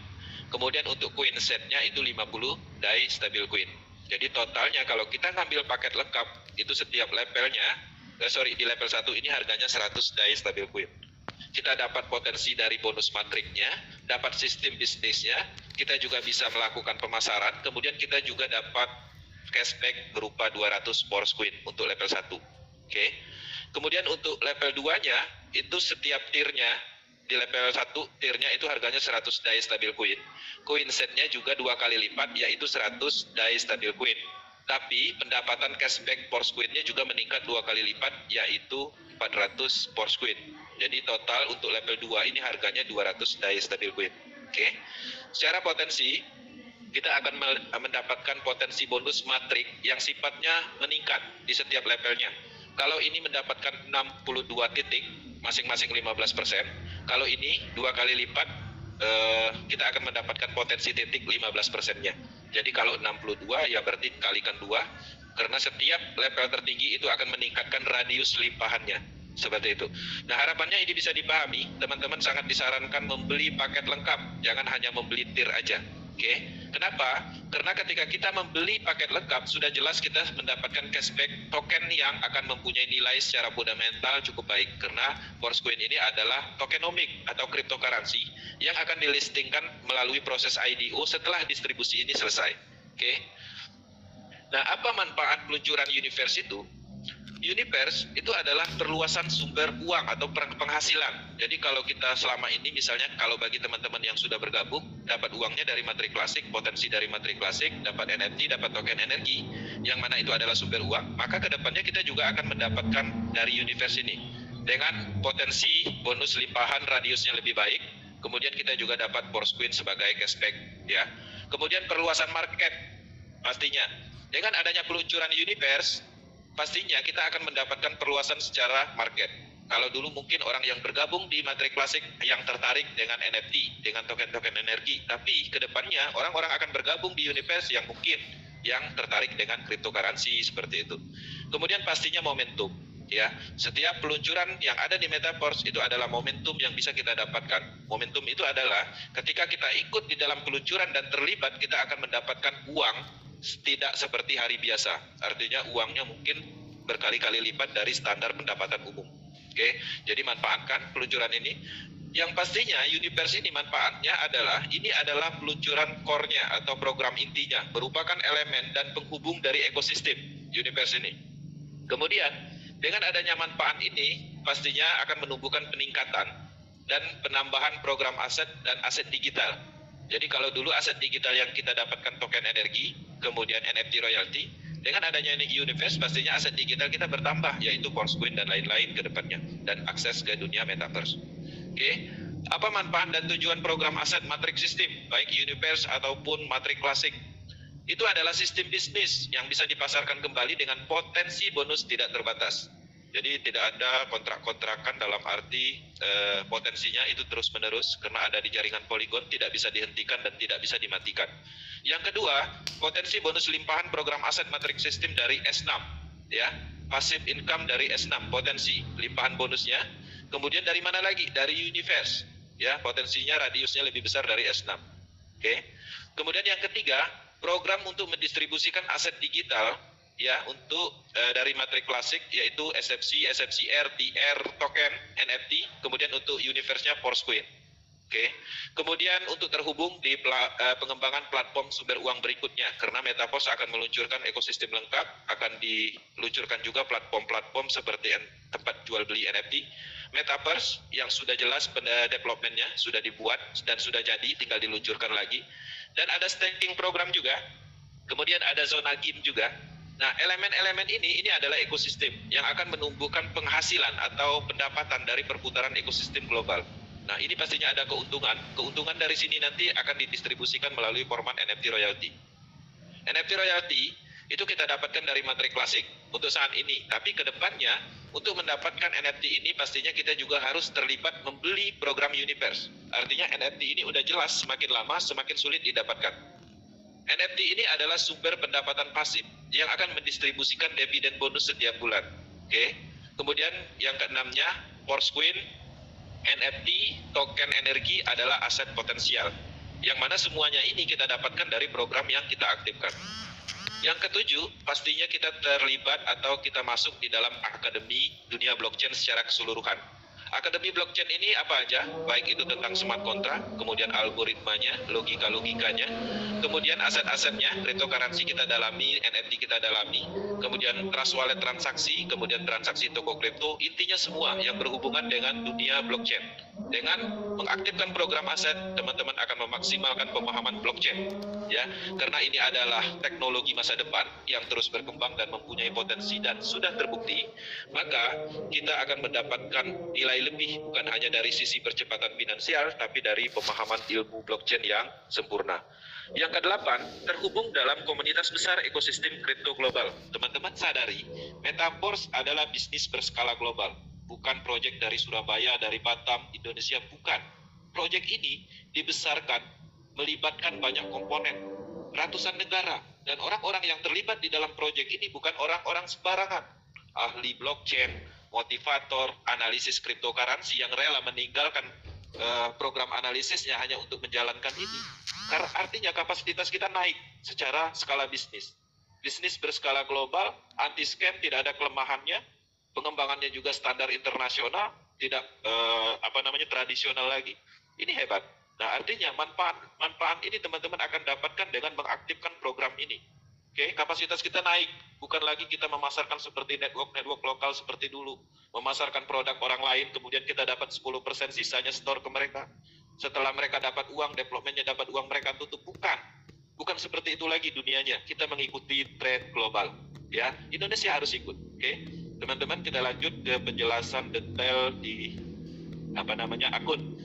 Kemudian untuk queen setnya itu 50 die stabil queen. Jadi totalnya kalau kita ngambil paket lengkap itu setiap levelnya, di level 1 ini harganya 100 die stabil queen. Kita dapat potensi dari bonus matriknya, dapat sistem bisnisnya, kita juga bisa melakukan pemasaran, kemudian kita juga dapat cashback berupa 200 Force Coin untuk level 1. Oke. Kemudian untuk level 2-nya, itu setiap tiernya, di level 1 tiernya itu harganya 100 DAI stabil coin. Coin setnya juga 2 kali lipat, yaitu 100 DAI stabil coin. Tapi pendapatan cashback Force Coin-nya juga meningkat 2 kali lipat, yaitu 400 Force Coin. Jadi total untuk level 2 ini harganya 200 DAI stabil coin. Oke. Secara potensi, kita akan mendapatkan potensi bonus matrik yang sifatnya meningkat di setiap levelnya. Kalau ini mendapatkan 62 titik, masing-masing 15%. Kalau ini 2 kali lipat, kita akan mendapatkan potensi titik 15%-nya. Jadi kalau 62 ya berarti kalikan 2, karena setiap level tertinggi itu akan meningkatkan radius limpahannya. Seperti itu. Nah, harapannya ini bisa dipahami. Teman-teman sangat disarankan membeli paket lengkap, jangan hanya membeli tier aja. Oke. Kenapa? Karena ketika kita membeli paket lengkap, sudah jelas kita mendapatkan cashback token yang akan mempunyai nilai secara fundamental cukup baik. Karena Force Coin ini adalah tokenomic atau cryptocurrency yang akan dilistingkan melalui proses IDO setelah distribusi ini selesai. Oke. Nah, apa manfaat peluncuran Universe itu? Universe itu adalah perluasan sumber uang atau penghasilan. Jadi kalau kita selama ini misalnya kalau bagi teman-teman yang sudah bergabung dapat uangnya dari materi klasik, potensi dari materi klasik, dapat NFT, dapat token energi, yang mana itu adalah sumber uang, maka kedepannya kita juga akan mendapatkan dari Universe ini dengan potensi bonus limpahan radiusnya lebih baik. Kemudian kita juga dapat Force Coin sebagai cashback, ya. Kemudian perluasan market pastinya dengan adanya peluncuran Universe. Pastinya kita akan mendapatkan perluasan secara market. Kalau dulu mungkin orang yang bergabung di materi klasik yang tertarik dengan NFT, dengan token-token energi, tapi kedepannya orang-orang akan bergabung di Universe yang mungkin yang tertarik dengan cryptocurrency seperti itu. Kemudian pastinya momentum, ya. Setiap peluncuran yang ada di Metaverse itu adalah momentum yang bisa kita dapatkan. Momentum itu adalah ketika kita ikut di dalam peluncuran dan terlibat, kita akan mendapatkan uang tidak seperti hari biasa, artinya uangnya mungkin berkali-kali lipat dari standar pendapatan umum. Oke, jadi manfaatkan peluncuran ini. Yang pastinya Universe ini manfaatnya adalah ini adalah peluncuran core-nya atau program intinya, merupakan elemen dan penghubung dari ekosistem Universe ini. Kemudian dengan adanya manfaat ini pastinya akan menumbuhkan peningkatan dan penambahan program aset dan aset digital. Jadi kalau dulu aset digital yang kita dapatkan token energi, kemudian NFT royalty, dengan adanya Universe pastinya aset digital kita bertambah, yaitu Force Coin dan lain-lain ke depannya, dan akses ke dunia Metaverse. Oke, apa manfaat dan tujuan program aset matrix sistem, baik Universe ataupun matrix klasik? Itu adalah sistem bisnis yang bisa dipasarkan kembali dengan potensi bonus tidak terbatas. Jadi tidak ada kontrak-kontrakan dalam arti potensinya itu terus-menerus karena ada di jaringan Polygon, tidak bisa dihentikan dan tidak bisa dimatikan. Yang kedua, potensi bonus limpahan program aset matrix system dari S6, ya, passive income dari S6, potensi limpahan bonusnya. Kemudian dari mana lagi? Dari Universe, ya, potensinya radiusnya lebih besar dari S6. Oke. Kemudian yang ketiga, program untuk mendistribusikan aset digital, ya, untuk dari materi klasik yaitu SFC, SFCR, TR, token, NFT, kemudian untuk Universe-nya Force Coin. Oke. Kemudian untuk terhubung di pengembangan platform sumber uang berikutnya, karena Metaverse akan meluncurkan ekosistem lengkap, akan diluncurkan juga platform-platform seperti tempat jual beli NFT. Metaverse yang sudah jelas development-nya sudah dibuat dan sudah jadi, tinggal diluncurkan lagi. Dan ada staking program juga. Kemudian ada zona game juga. Nah, elemen-elemen ini adalah ekosistem yang akan menumbuhkan penghasilan atau pendapatan dari perputaran ekosistem global. Nah, ini pastinya ada keuntungan. Keuntungan dari sini nanti akan didistribusikan melalui format NFT royalty. NFT royalty itu kita dapatkan dari materi klasik untuk saat ini. Tapi ke depannya, untuk mendapatkan NFT ini pastinya kita juga harus terlibat membeli program Universe. Artinya NFT ini udah jelas semakin lama semakin sulit didapatkan. NFT ini adalah sumber pendapatan pasif yang akan mendistribusikan dividen bonus setiap bulan. Oke. Kemudian yang keenamnya, Force Coin, NFT, token energi adalah aset potensial. Yang mana semuanya ini kita dapatkan dari program yang kita aktifkan. Yang ketujuh, pastinya kita terlibat atau kita masuk di dalam akademi dunia blockchain secara keseluruhan. Akademi blockchain ini apa aja? Baik itu tentang smart contract, kemudian algoritmanya, logika-logikanya, kemudian aset-asetnya, cryptocurrency kita dalami, NFT kita dalami, kemudian trust wallet transaksi, kemudian transaksi toko kripto, intinya semua yang berhubungan dengan dunia blockchain. Dengan mengaktifkan program aset, teman-teman akan memaksimalkan pemahaman blockchain, ya, karena ini adalah teknologi masa depan yang terus berkembang dan mempunyai potensi dan sudah terbukti, maka kita akan mendapatkan nilai lebih bukan hanya dari sisi percepatan finansial, tapi dari pemahaman ilmu blockchain yang sempurna. Yang kedelapan, terhubung dalam komunitas besar ekosistem kripto global. Teman-teman sadari, Metaverse adalah bisnis berskala global. Bukan proyek dari Surabaya, dari Batam, Indonesia, bukan. Proyek ini dibesarkan, melibatkan banyak komponen, ratusan negara, dan orang-orang yang terlibat di dalam proyek ini bukan orang-orang sembarangan. Ahli blockchain, motivator, analisis cryptocurrency yang rela meninggalkan program analisisnya hanya untuk menjalankan ini. Karena artinya kapasitas kita naik secara skala bisnis. Bisnis berskala global, anti scam, tidak ada kelemahannya, pengembangannya juga standar internasional, tidak tradisional lagi. Ini hebat. Nah, artinya manfaat ini teman-teman akan dapatkan dengan mengaktifkan program ini. Oke, kapasitas kita naik, bukan lagi kita memasarkan seperti network lokal seperti dulu, memasarkan produk orang lain, kemudian kita dapat 10%, sisanya store ke mereka. Setelah mereka dapat uang, developmentnya dapat uang, mereka tutup. Bukan seperti itu lagi dunianya. Kita mengikuti tren global, ya. Indonesia harus ikut. Oke, teman-teman, kita lanjut ke penjelasan detail di akun.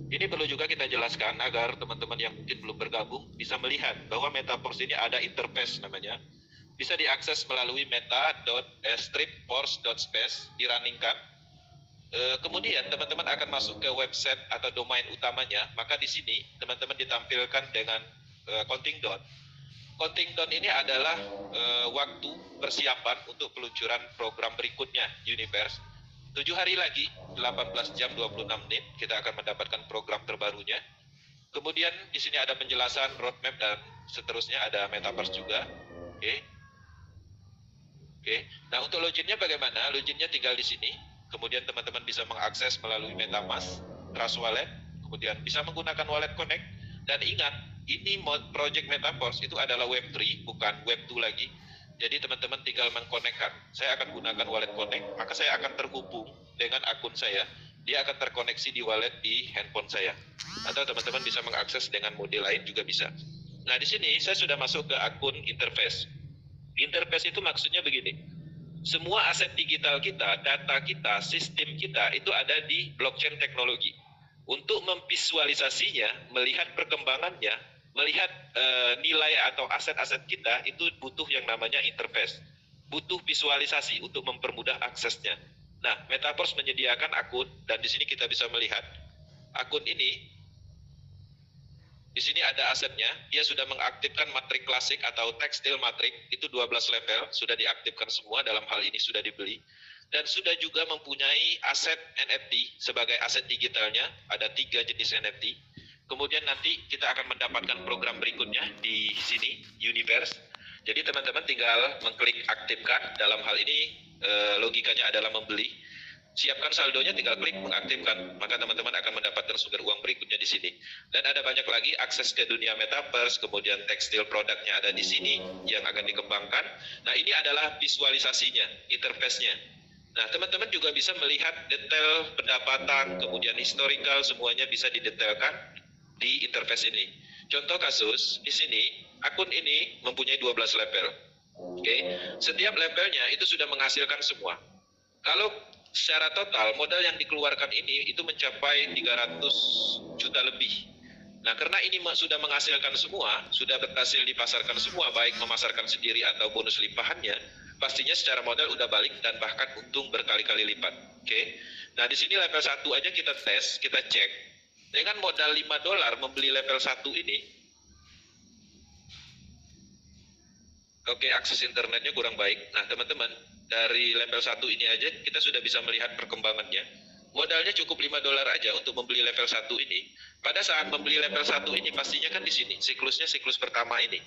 Ini perlu juga kita jelaskan agar teman-teman yang mungkin belum bergabung bisa melihat bahwa Metaverse ini ada interface namanya. Bisa diakses melalui meta.stripforce.space, diranningkan. Kemudian teman-teman akan masuk ke website atau domain utamanya, maka di sini teman-teman ditampilkan dengan counting down. Counting down ini adalah waktu persiapan untuk peluncuran program berikutnya, Universe. 7 hari lagi, 18 jam 26 menit, kita akan mendapatkan program terbarunya. Kemudian di sini ada penjelasan roadmap dan seterusnya, ada Metaverse juga. Oke. Nah, untuk loginnya bagaimana? Loginnya tinggal di sini. Kemudian teman-teman bisa mengakses melalui MetaMask, Trust Wallet, kemudian bisa menggunakan Wallet Connect. Dan ingat, ini project Metaverse itu adalah Web3, bukan Web2 lagi. Jadi teman-teman tinggal mengkonekkan. Saya akan gunakan Wallet Connect, maka saya akan terhubung dengan akun saya. Dia akan terkoneksi di wallet di handphone saya. Atau teman-teman bisa mengakses dengan mode lain juga bisa. Nah, di sini saya sudah masuk ke akun interface. Interface itu maksudnya begini. Semua aset digital kita, data kita, sistem kita itu ada di blockchain teknologi. Untuk memvisualisasinya, melihat perkembangannya, melihat nilai atau aset-aset kita itu butuh yang namanya interface. Butuh visualisasi untuk mempermudah aksesnya. Nah, Metaverse menyediakan akun dan di sini kita bisa melihat akun ini. Di sini ada asetnya, dia sudah mengaktifkan matrik klasik atau tekstil matrik, itu 12 level, sudah diaktifkan semua, dalam hal ini sudah dibeli. Dan sudah juga mempunyai aset NFT sebagai aset digitalnya, ada 3 jenis NFT. Kemudian nanti kita akan mendapatkan program berikutnya di sini, Universe. Jadi teman-teman tinggal mengklik aktifkan, dalam hal ini logikanya adalah membeli. Siapkan saldonya, tinggal klik mengaktifkan, maka teman-teman akan mendapatkan sumber uang berikutnya di sini. Dan ada banyak lagi akses ke dunia Metaverse, kemudian tekstil produknya ada di sini yang akan dikembangkan. Nah, ini adalah visualisasinya, interface-nya. Nah, teman-teman juga bisa melihat detail pendapatan, kemudian historical, semuanya bisa didetailkan di interface ini. Contoh kasus, di sini, akun ini mempunyai 12 level. Oke, setiap levelnya itu sudah menghasilkan semua. Kalau secara total, modal yang dikeluarkan ini itu mencapai 300 juta lebih. Nah, karena ini sudah menghasilkan semua, sudah berhasil dipasarkan semua, baik memasarkan sendiri atau bonus limpahannya, pastinya secara modal udah balik dan bahkan untung berkali-kali lipat. Oke. Nah, di sini level 1 aja kita tes, kita cek. Dengan modal $5 membeli level 1 ini, oke, akses internetnya kurang baik. Nah, teman-teman, dari level 1 ini aja kita sudah bisa melihat perkembangannya. Modalnya cukup $5 aja untuk membeli level 1 ini. Pada saat membeli level 1 ini pastinya kan di sini, siklusnya siklus pertama ini.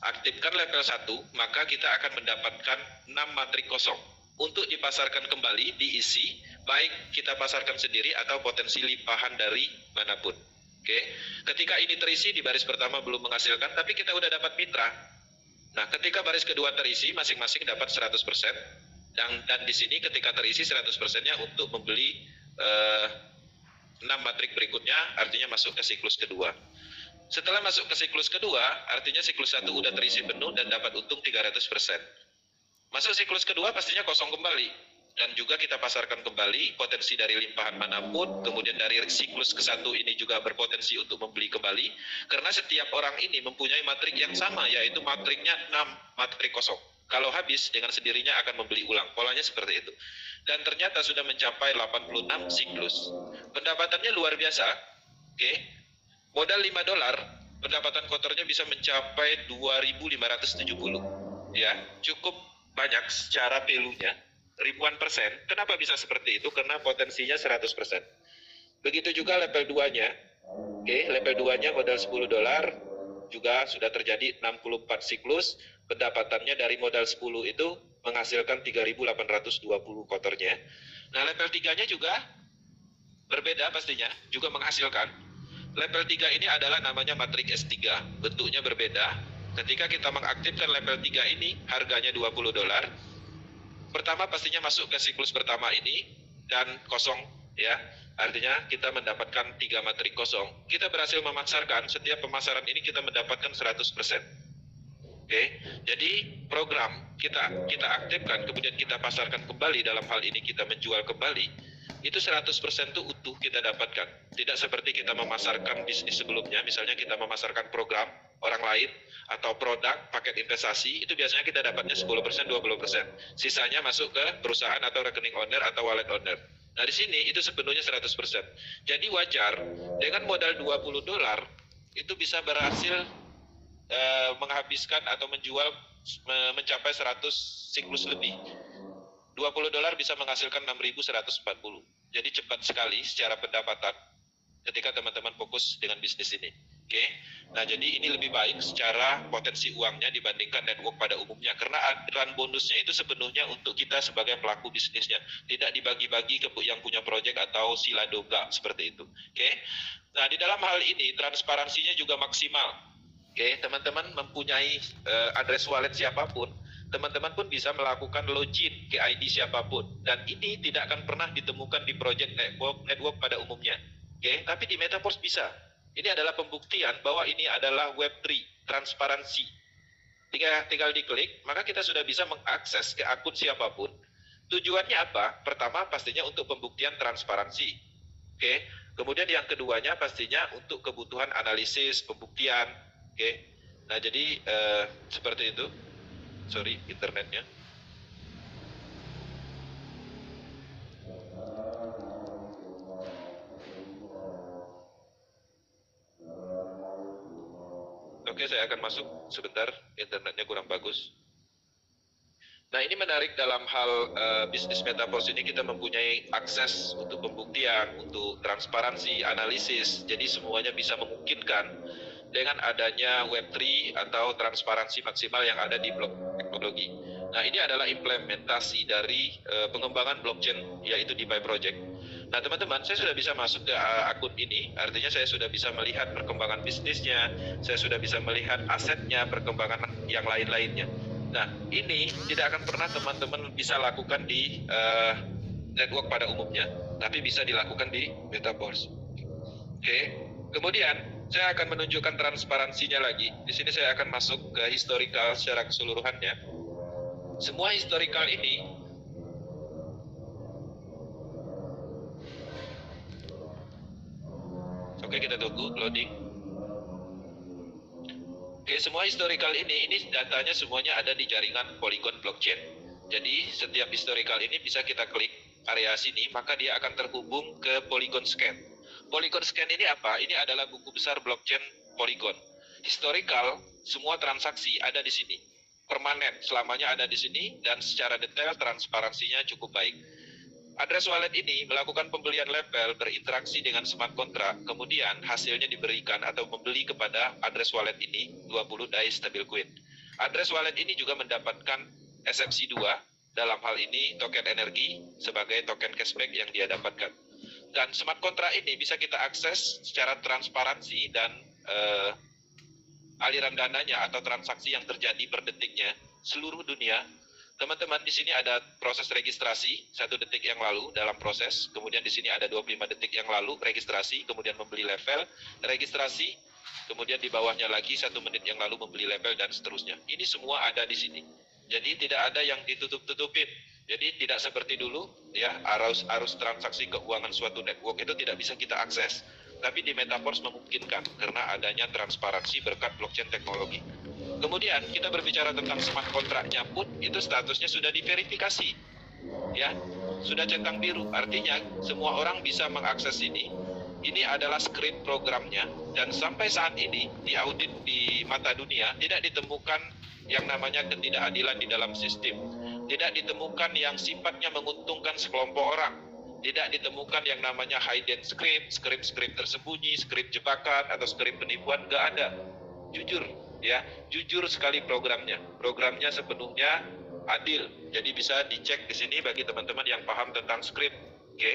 Aktifkan level 1, maka kita akan mendapatkan 6 matrik kosong. untuk dipasarkan kembali, diisi, baik kita pasarkan sendiri atau potensi limpahan dari manapun. Oke, ketika ini terisi di baris pertama belum menghasilkan, tapi kita udah dapat mitra. Nah, ketika baris kedua terisi, masing-masing dapat 100%. Dan di sini ketika terisi 100%-nya untuk membeli 6 matrik berikutnya, artinya masuk ke siklus kedua. Setelah masuk ke siklus kedua, artinya siklus 1 udah terisi penuh dan dapat untung 300%. Masuk siklus kedua pastinya kosong kembali. Dan juga kita pasarkan kembali potensi dari limpahan manapun, kemudian dari siklus ke-1 ini juga berpotensi untuk membeli kembali, karena setiap orang ini mempunyai matrik yang sama, yaitu matriknya 6 matrik kosong. Kalau habis, dengan sendirinya akan membeli ulang. Polanya seperti itu. Dan ternyata sudah mencapai 86 siklus. Pendapatannya luar biasa. Oke. Modal $5, pendapatan kotornya bisa mencapai 2.570. Ya, cukup banyak secara value-nya. Ribuan persen. Kenapa bisa seperti itu? Karena potensinya 100%. Begitu juga level 2-nya. Oke, level 2-nya modal $10 juga sudah terjadi 64 siklus. Pendapatannya dari modal 10 itu menghasilkan 3.820 kotornya. Nah, level 3-nya juga berbeda pastinya, juga menghasilkan. Level 3 ini adalah namanya matrik S3. Bentuknya berbeda. Ketika kita mengaktifkan level 3 ini, harganya $20. Pertama pastinya masuk ke siklus pertama ini dan kosong, ya. Artinya kita mendapatkan 3 matrik kosong. Kita berhasil memasarkan, setiap pemasaran ini kita mendapatkan 100%. Oke, jadi program kita aktifkan, kemudian kita pasarkan kembali, dalam hal ini kita menjual kembali, itu 100% itu utuh kita dapatkan. Tidak seperti kita memasarkan bisnis sebelumnya, misalnya kita memasarkan program orang lain, atau produk, paket investasi, itu biasanya kita dapatnya 10%, 20%. Sisanya masuk ke perusahaan atau rekening owner atau wallet owner. Nah, di sini itu sepenuhnya 100%. Jadi wajar, dengan modal $20, itu bisa berhasil menghabiskan atau menjual mencapai 100 siklus lebih. $20 bisa menghasilkan 6.140. Jadi cepat sekali secara pendapatan ketika teman-teman fokus dengan bisnis ini. Oke. Nah, jadi ini lebih baik secara potensi uangnya dibandingkan network pada umumnya, karena run bonusnya itu sepenuhnya untuk kita sebagai pelaku bisnisnya, tidak dibagi-bagi ke yang punya proyek atau siladoga seperti itu. Oke. Nah, di dalam hal ini transparansinya juga maksimal. Oke, teman-teman mempunyai address wallet siapapun, teman-teman pun bisa melakukan login ke ID siapapun, dan ini tidak akan pernah ditemukan di project network pada umumnya. Oke, tapi di Metaverse bisa. Ini adalah pembuktian bahwa ini adalah Web3, transparansi. Tinggal diklik, maka kita sudah bisa mengakses ke akun siapapun. Tujuannya apa? Pertama, pastinya untuk pembuktian transparansi. Oke, kemudian yang keduanya pastinya untuk kebutuhan analisis, pembuktian. Oke, nah jadi seperti itu. Sorry, internetnya. Oke, saya akan masuk sebentar, internetnya kurang bagus. Nah, ini menarik dalam hal bisnis Metaverse ini, kita mempunyai akses untuk pembuktian, untuk transparansi, analisis. Jadi semuanya bisa memungkinkan dengan adanya Web3 atau transparansi maksimal yang ada di blok teknologi. Nah, ini adalah implementasi dari pengembangan blockchain, yaitu DeFi Project. Nah, teman-teman, saya sudah bisa masuk ke akun ini, artinya saya sudah bisa melihat perkembangan bisnisnya, saya sudah bisa melihat asetnya, perkembangan yang lain-lainnya. Nah, ini tidak akan pernah teman-teman bisa lakukan di network pada umumnya, tapi bisa dilakukan di Metaverse. Oke, kemudian saya akan menunjukkan transparansinya lagi. Di sini saya akan masuk ke historical secara keseluruhannya. Semua historical ini oke, kita tunggu loading. Oke, semua historical ini datanya semuanya ada di jaringan Polygon blockchain. Jadi setiap historical ini bisa kita klik area sini, maka dia akan terhubung ke Polygon Scan. Polygon Scan ini apa? Ini adalah buku besar blockchain Polygon. Historical, semua transaksi ada di sini. Permanen, selamanya ada di sini, dan secara detail transparansinya cukup baik. Address wallet ini melakukan pembelian level, berinteraksi dengan smart contract, kemudian hasilnya diberikan atau membeli kepada address wallet ini 20 DAI Stablecoin. Address wallet ini juga mendapatkan SMC2, dalam hal ini token energi sebagai token cashback yang dia dapatkan. Dan smart contract ini bisa kita akses secara transparansi dan aliran dananya atau transaksi yang terjadi per detiknya seluruh dunia. Teman-teman, di sini ada proses registrasi 1 detik yang lalu dalam proses, kemudian di sini ada 25 detik yang lalu registrasi, kemudian membeli level, registrasi, kemudian di bawahnya lagi 1 menit yang lalu membeli level, dan seterusnya. Ini semua ada di sini. Jadi tidak ada yang ditutup-tutupin. Jadi tidak seperti dulu, ya, arus transaksi keuangan suatu network itu tidak bisa kita akses. Tapi di Metaverse memungkinkan karena adanya transparansi berkat blockchain teknologi. Kemudian kita berbicara tentang smart kontraknya pun itu statusnya sudah diverifikasi, ya, sudah centang biru. Artinya semua orang bisa mengakses ini. Ini adalah script programnya dan sampai saat ini di audit di mata dunia tidak ditemukan yang namanya ketidakadilan di dalam sistem. Tidak ditemukan yang sifatnya menguntungkan sekelompok orang. Tidak ditemukan yang namanya hidden script, script tersembunyi, script jebakan atau script penipuan, nggak ada. Jujur, ya, jujur sekali programnya. Programnya sepenuhnya adil. Jadi bisa dicek di sini bagi teman-teman yang paham tentang script. Oke.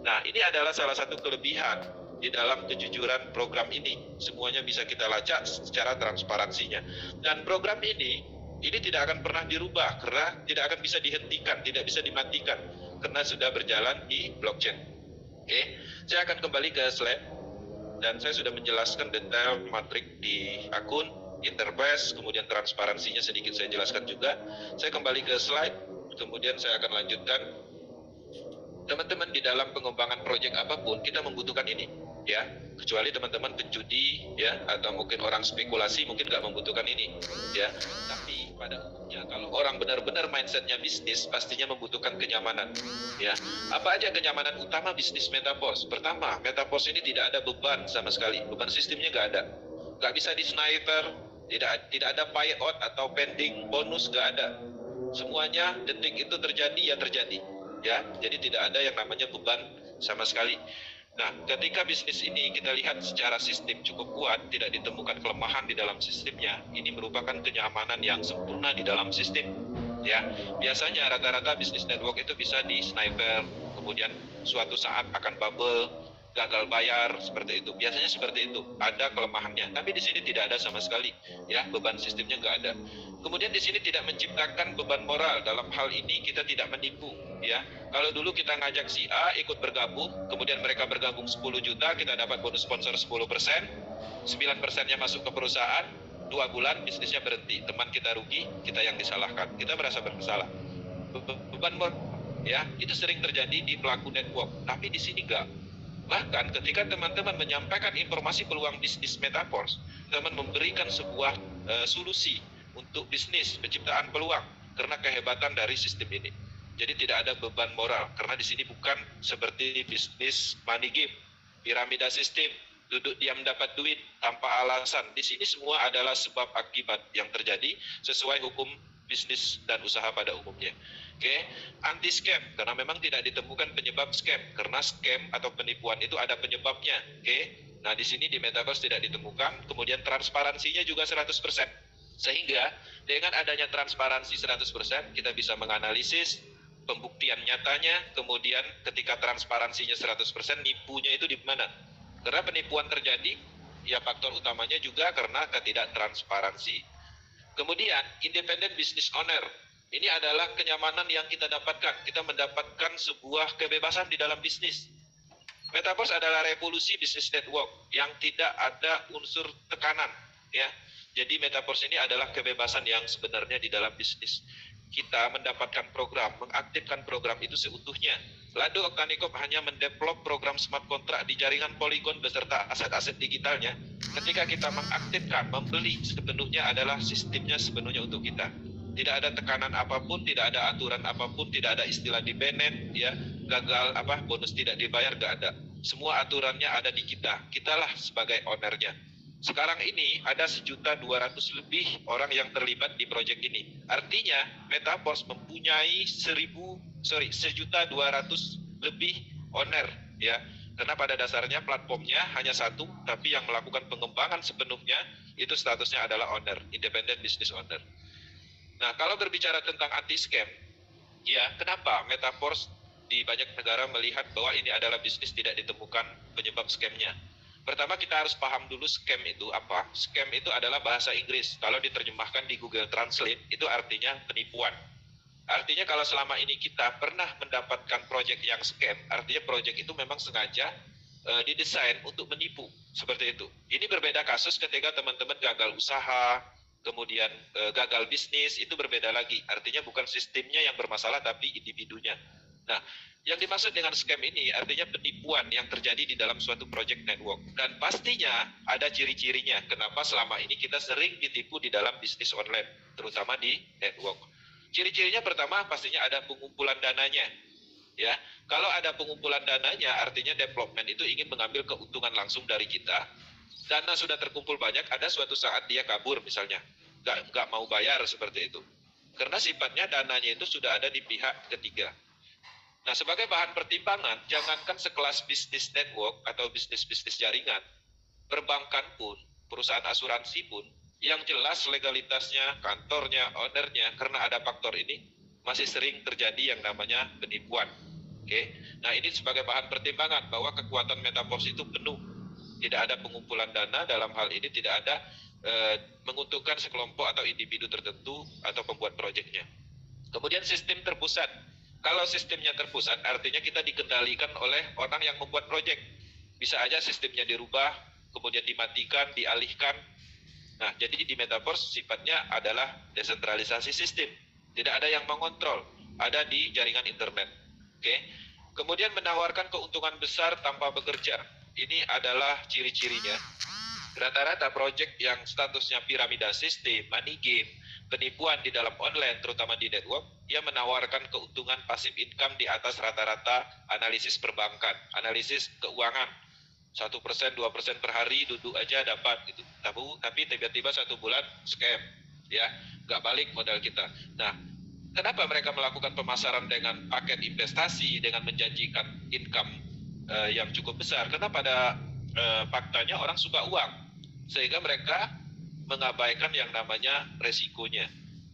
Nah, ini adalah salah satu kelebihan di dalam kejujuran program ini. Semuanya bisa kita lacak secara transparansinya. Dan program ini tidak akan pernah dirubah karena tidak akan bisa dihentikan, tidak bisa dimatikan karena sudah berjalan di blockchain. Oke, saya akan kembali ke slide dan saya sudah menjelaskan detail matrik di akun, interface, kemudian transparansinya sedikit saya jelaskan juga. Saya kembali ke slide, kemudian saya akan lanjutkan. Teman-teman, di dalam pengembangan proyek apapun kita membutuhkan ini, ya, kecuali teman-teman penjudi, ya, atau mungkin orang spekulasi mungkin nggak membutuhkan ini, ya. Tapi pada umumnya kalau orang benar-benar mindsetnya bisnis pastinya membutuhkan kenyamanan, ya. Apa aja kenyamanan utama bisnis Metaverse? Pertama, Metaverse ini tidak ada beban sama sekali, beban sistemnya nggak ada, nggak bisa di sniper, tidak ada payout atau pending bonus, nggak ada. Semuanya detik itu terjadi ya terjadi. Ya, jadi tidak ada yang namanya beban sama sekali. Nah, ketika bisnis ini kita lihat secara sistem cukup kuat, tidak ditemukan kelemahan di dalam sistemnya, ini merupakan kenyamanan yang sempurna di dalam sistem. Ya, biasanya rata-rata bisnis network itu bisa di sniper, kemudian suatu saat akan bubble, gagal bayar, seperti itu. Biasanya seperti itu, ada kelemahannya. Tapi di sini tidak ada sama sekali, ya, beban sistemnya nggak ada. Kemudian di sini tidak menciptakan beban moral. Dalam hal ini kita tidak menipu, ya. Kalau dulu kita ngajak si A ikut bergabung, kemudian mereka bergabung 10 juta, kita dapat bonus sponsor 10%, 9%-nya masuk ke perusahaan, 2 bulan bisnisnya berhenti, teman kita rugi, kita yang disalahkan, kita merasa bersalah. Beban moral, ya, itu sering terjadi di pelaku network, tapi di sini enggak. Bahkan ketika teman-teman menyampaikan informasi peluang bisnis Metaverse, teman memberikan sebuah solusi untuk bisnis, penciptaan peluang karena kehebatan dari sistem ini. Jadi tidak ada beban moral karena di sini bukan seperti bisnis money game, piramida sistem, duduk diam dapat duit tanpa alasan. Di sini semua adalah sebab akibat yang terjadi sesuai hukum bisnis dan usaha pada umumnya. Oke, anti scam karena memang tidak ditemukan penyebab scam karena scam atau penipuan itu ada penyebabnya. Oke. Nah, di sini di Metaverse tidak ditemukan, kemudian transparansinya juga 100%. Sehingga dengan adanya transparansi 100%, kita bisa menganalisis pembuktian nyatanya, kemudian ketika transparansinya 100%, nipunya itu di mana? Karena penipuan terjadi, ya faktor utamanya juga karena ketidaktransparansi. Kemudian, independent business owner. Ini adalah kenyamanan yang kita dapatkan. Kita mendapatkan sebuah kebebasan di dalam bisnis. Metaverse adalah revolusi bisnis network yang tidak ada unsur tekanan, ya. Jadi Metaverse ini adalah kebebasan yang sebenarnya di dalam bisnis. Kita mendapatkan program, mengaktifkan program itu seutuhnya. Lado Octanicorp hanya mendevelop program smart contract di jaringan Polygon beserta aset-aset digitalnya. Ketika kita mengaktifkan, membeli sepenuhnya adalah sistemnya sepenuhnya untuk kita. Tidak ada tekanan apapun, tidak ada aturan apapun, tidak ada istilah di banned, ya, gagal bonus tidak dibayar, gak ada. Semua aturannya ada di kita. Kitalah sebagai ownernya. Sekarang ini ada 1.200.000 lebih orang yang terlibat di proyek ini. Artinya Metaverse mempunyai 1.200.000 lebih owner, ya. Karena pada dasarnya platformnya hanya satu, tapi yang melakukan pengembangan sepenuhnya itu statusnya adalah owner, independent business owner. Nah, kalau berbicara tentang anti scam, Ya, kenapa Metaverse di banyak negara melihat bahwa ini adalah bisnis tidak ditemukan penyebab scam-nya? Pertama kita harus paham dulu scam itu apa. Scam itu adalah bahasa Inggris. Kalau diterjemahkan di Google Translate itu artinya penipuan. Artinya kalau selama ini kita pernah mendapatkan proyek yang scam, artinya proyek itu memang sengaja didesain untuk menipu, seperti itu. Ini berbeda kasus ketika teman-teman gagal usaha, kemudian gagal bisnis, itu berbeda lagi. Artinya bukan sistemnya yang bermasalah, tapi individunya. Nah, yang dimaksud dengan scam ini artinya penipuan yang terjadi di dalam suatu project network. Dan pastinya ada ciri-cirinya. Kenapa selama ini kita sering ditipu di dalam bisnis online, terutama di network. Ciri-cirinya pertama pastinya ada pengumpulan dananya. Ya, kalau ada pengumpulan dananya, artinya development itu ingin mengambil keuntungan langsung dari kita. Dana sudah terkumpul banyak, ada suatu saat dia kabur misalnya, nggak mau bayar seperti itu. Karena sifatnya dananya itu sudah ada di pihak ketiga. Nah, sebagai bahan pertimbangan, jangankan sekelas bisnis network atau bisnis-bisnis jaringan, perbankan pun, perusahaan asuransi pun, yang jelas legalitasnya, kantornya, ownernya, karena ada faktor ini, masih sering terjadi yang namanya penipuan. Oke, nah ini sebagai bahan pertimbangan bahwa kekuatan Metaverse itu penuh. Tidak ada pengumpulan dana, dalam hal ini tidak ada menguntungkan sekelompok atau individu tertentu atau pembuat proyeknya. Kemudian sistem terpusat. Kalau sistemnya terpusat, artinya kita dikendalikan oleh orang yang membuat proyek. Bisa aja sistemnya dirubah, kemudian dimatikan, dialihkan. Nah, jadi di Metaverse sifatnya adalah desentralisasi sistem. Tidak ada yang mengontrol, ada di jaringan internet. Oke. Kemudian menawarkan keuntungan besar tanpa bekerja. Ini adalah ciri-cirinya. Rata-rata proyek yang statusnya piramida sistem, money game, penipuan di dalam online, terutama di network, dia menawarkan keuntungan passive income di atas rata-rata analisis perbankan, analisis keuangan. 1%, 2% per hari duduk aja dapat gitu. Tapi tiba-tiba 1 bulan scam, ya, nggak balik modal kita. Nah, kenapa mereka melakukan pemasaran dengan paket investasi, dengan menjanjikan income yang cukup besar? Karena pada faktanya orang suka uang, sehingga mereka mengabaikan yang namanya resikonya.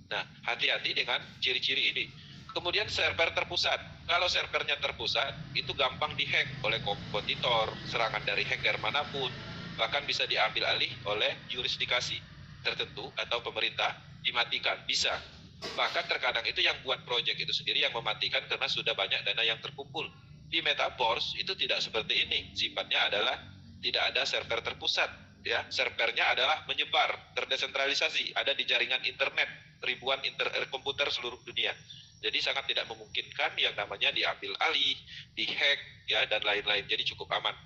Nah, hati-hati dengan ciri-ciri ini. Kemudian server terpusat. Kalau servernya terpusat, itu gampang dihack oleh kompetitor, serangan dari hacker manapun, bahkan bisa diambil alih oleh jurisdikasi tertentu atau pemerintah, dimatikan, bisa. Bahkan terkadang itu yang buat proyek itu sendiri yang mematikan karena sudah banyak dana yang terkumpul. Di Metaverse itu tidak seperti ini. Sifatnya adalah tidak ada server terpusat. Ya, servernya adalah menyebar, terdesentralisasi, ada di jaringan internet, ribuan komputer seluruh dunia. Jadi sangat tidak memungkinkan yang namanya diambil alih, dihack, ya, dan lain-lain. Jadi cukup aman.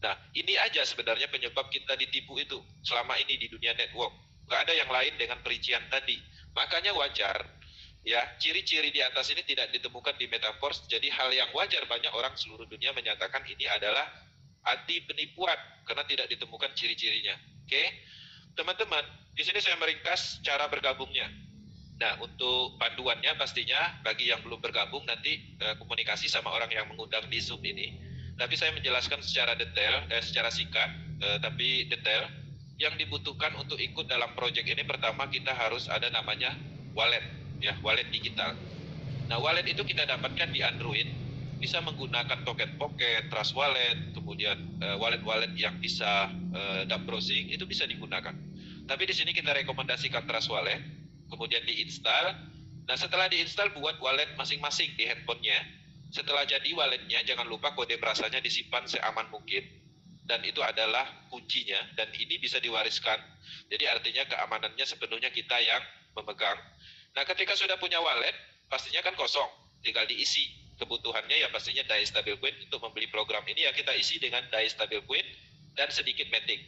Nah, ini aja sebenarnya penyebab kita ditipu itu selama ini di dunia network. Nggak ada yang lain dengan perincian tadi. Makanya wajar, ya, ciri-ciri di atas ini tidak ditemukan di Metaverse. Jadi hal yang wajar, banyak orang seluruh dunia menyatakan ini adalah anti penipuan karena tidak ditemukan ciri-cirinya. Oke, teman-teman, di sini saya meringkas cara bergabungnya. Nah, untuk panduannya pastinya bagi yang belum bergabung nanti komunikasi sama orang yang mengundang di Zoom ini. Tapi saya menjelaskan secara detail, secara singkat, tapi detail. Yang dibutuhkan untuk ikut dalam proyek ini, pertama kita harus ada namanya wallet, ya, wallet digital. Nah, wallet itu kita dapatkan di Android, bisa menggunakan token Pocket, Trust Wallet, kemudian wallet-wallet yang bisa dump browsing itu bisa digunakan. Tapi di sini kita rekomendasikan Trust Wallet, kemudian diinstal. Nah, setelah diinstal buat wallet masing-masing di handphonenya. Setelah jadi walletnya, jangan lupa kode berasanya disimpan seaman mungkin. Dan itu adalah kuncinya, dan ini bisa diwariskan. Jadi artinya keamanannya sepenuhnya kita yang memegang. Nah, ketika sudah punya wallet, pastinya kan kosong, tinggal diisi. Kebutuhannya ya pastinya DAI stablecoin. Untuk membeli program ini ya kita isi dengan DAI stablecoin dan sedikit matic.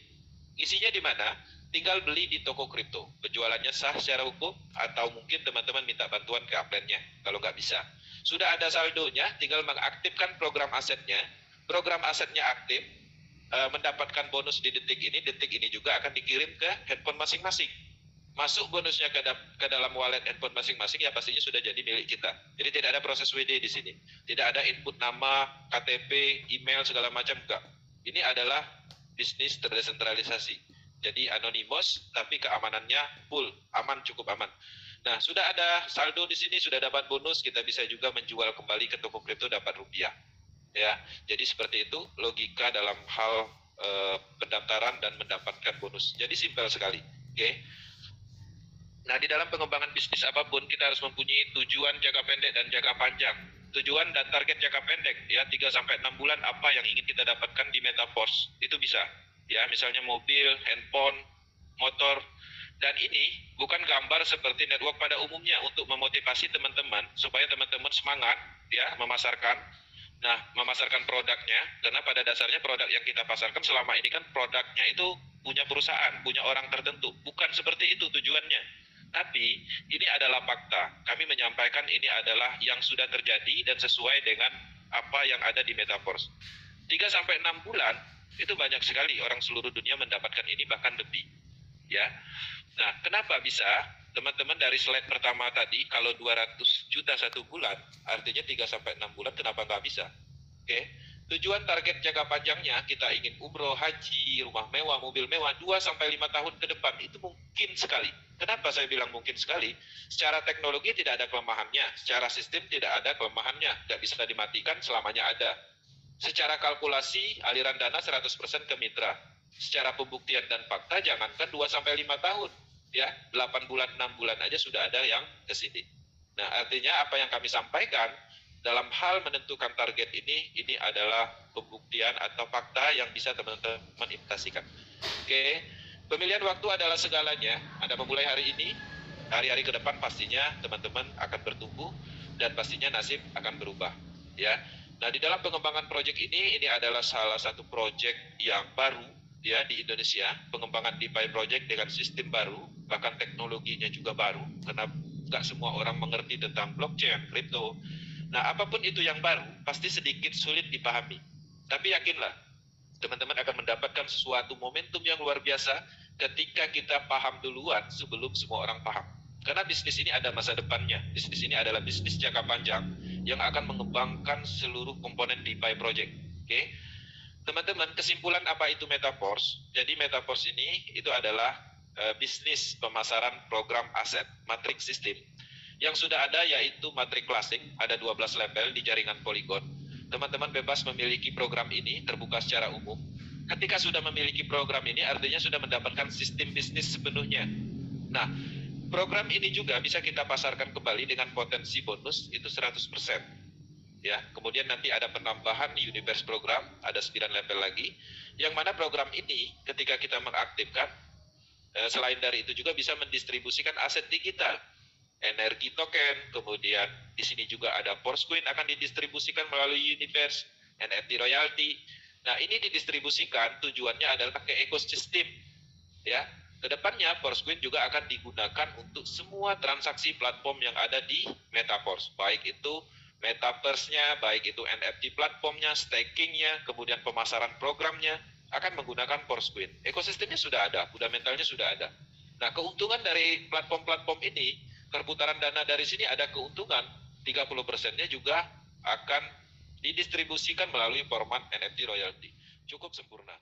Isinya di mana? Tinggal beli di toko kripto. Penjualannya sah secara hukum, atau mungkin teman-teman minta bantuan ke upline-nya kalau nggak bisa. Sudah ada saldonya, tinggal mengaktifkan program asetnya. Program asetnya aktif, mendapatkan bonus di detik ini juga akan dikirim ke handphone masing-masing. Masuk bonusnya ke dalam wallet handphone masing-masing, ya pastinya sudah jadi milik kita. Jadi tidak ada proses WD di sini. Tidak ada input nama, KTP, email, segala macam, enggak. Ini adalah bisnis terdesentralisasi. Jadi anonymous, tapi keamanannya full, aman, cukup aman. Nah, sudah ada saldo di sini, sudah dapat bonus, kita bisa juga menjual kembali ke toko kripto dapat rupiah. Ya, jadi seperti itu logika dalam hal pendaftaran dan mendapatkan bonus. Jadi simpel sekali. Oke. Nah, di dalam pengembangan bisnis apapun kita harus mempunyai tujuan jangka pendek dan jangka panjang. Tujuan dan target jangka pendek ya 3 sampai 6 bulan apa yang ingin kita dapatkan di Metaverse. Itu bisa. Ya, misalnya mobil, handphone, motor. Dan ini bukan gambar seperti network pada umumnya untuk memotivasi teman-teman supaya teman-teman semangat ya memasarkan. Nah, memasarkan produknya, karena pada dasarnya produk yang kita pasarkan selama ini kan produknya itu punya perusahaan, punya orang tertentu. Bukan seperti itu tujuannya. Tapi ini adalah fakta. Kami menyampaikan ini adalah yang sudah terjadi dan sesuai dengan apa yang ada di Metaverse. 3 sampai 6 bulan itu banyak sekali orang seluruh dunia mendapatkan ini bahkan lebih. Ya. Nah, kenapa bisa? Teman-teman dari slide pertama tadi, kalau 200 juta satu bulan, artinya 3 sampai 6 bulan, kenapa nggak bisa? Oke. Tujuan target jangka panjangnya, kita ingin umroh, haji, rumah mewah, mobil mewah, 2 sampai 5 tahun ke depan, itu mungkin sekali. Kenapa saya bilang mungkin sekali? Secara teknologi tidak ada kelemahannya, secara sistem tidak ada kelemahannya, nggak bisa dimatikan selamanya ada. Secara kalkulasi, aliran dana 100% ke mitra. Secara pembuktian dan fakta, jangankan 2 sampai 5 tahun. Ya, 8 bulan, 6 bulan aja sudah ada yang ke sini. Nah, artinya apa yang kami sampaikan dalam hal menentukan target ini adalah pembuktian atau fakta yang bisa teman-teman implementasikan. Oke, pemilihan waktu adalah segalanya. Anda memulai hari ini, hari-hari ke depan pastinya teman-teman akan bertumbuh dan pastinya nasib akan berubah. Ya, nah di dalam pengembangan proyek ini adalah salah satu proyek yang baru ya di Indonesia, pengembangan DeFi project dengan sistem baru, bahkan teknologinya juga baru, karena nggak semua orang mengerti tentang blockchain, kripto. Nah, apapun itu yang baru, pasti sedikit sulit dipahami. Tapi yakinlah, teman-teman akan mendapatkan sesuatu momentum yang luar biasa ketika kita paham duluan sebelum semua orang paham. Karena bisnis ini ada masa depannya. Bisnis ini adalah bisnis jangka panjang yang akan mengembangkan seluruh komponen DeFi project. Oke? Teman-teman, kesimpulan apa itu Metaverse? Jadi Metaverse ini itu adalah bisnis pemasaran program aset, matrix sistem. Yang sudah ada yaitu matrix klasik, ada 12 level di jaringan Polygon. Teman-teman bebas memiliki program ini, terbuka secara umum. Ketika sudah memiliki program ini, artinya sudah mendapatkan sistem bisnis sepenuhnya. Nah, program ini juga bisa kita pasarkan kembali dengan potensi bonus itu 100%. Ya, kemudian nanti ada penambahan universe program, ada 9 level lagi, yang mana program ini ketika kita mengaktifkan, selain dari itu juga bisa mendistribusikan aset digital, energi token, kemudian di sini juga ada Forcecoin akan didistribusikan melalui universe, NFT royalty. Nah, ini didistribusikan tujuannya adalah ke ekosistem, ya. Kedepannya Forcecoin juga akan digunakan untuk semua transaksi platform yang ada di Metaverse, baik itu Metaverse-nya, baik itu NFT platformnya, stakingnya, kemudian pemasaran programnya, akan menggunakan Forcecoin. Ekosistemnya sudah ada, fundamentalnya sudah ada. Nah, keuntungan dari platform-platform ini, perputaran dana dari sini ada keuntungan, 30%-nya juga akan didistribusikan melalui format NFT royalty. Cukup sempurna.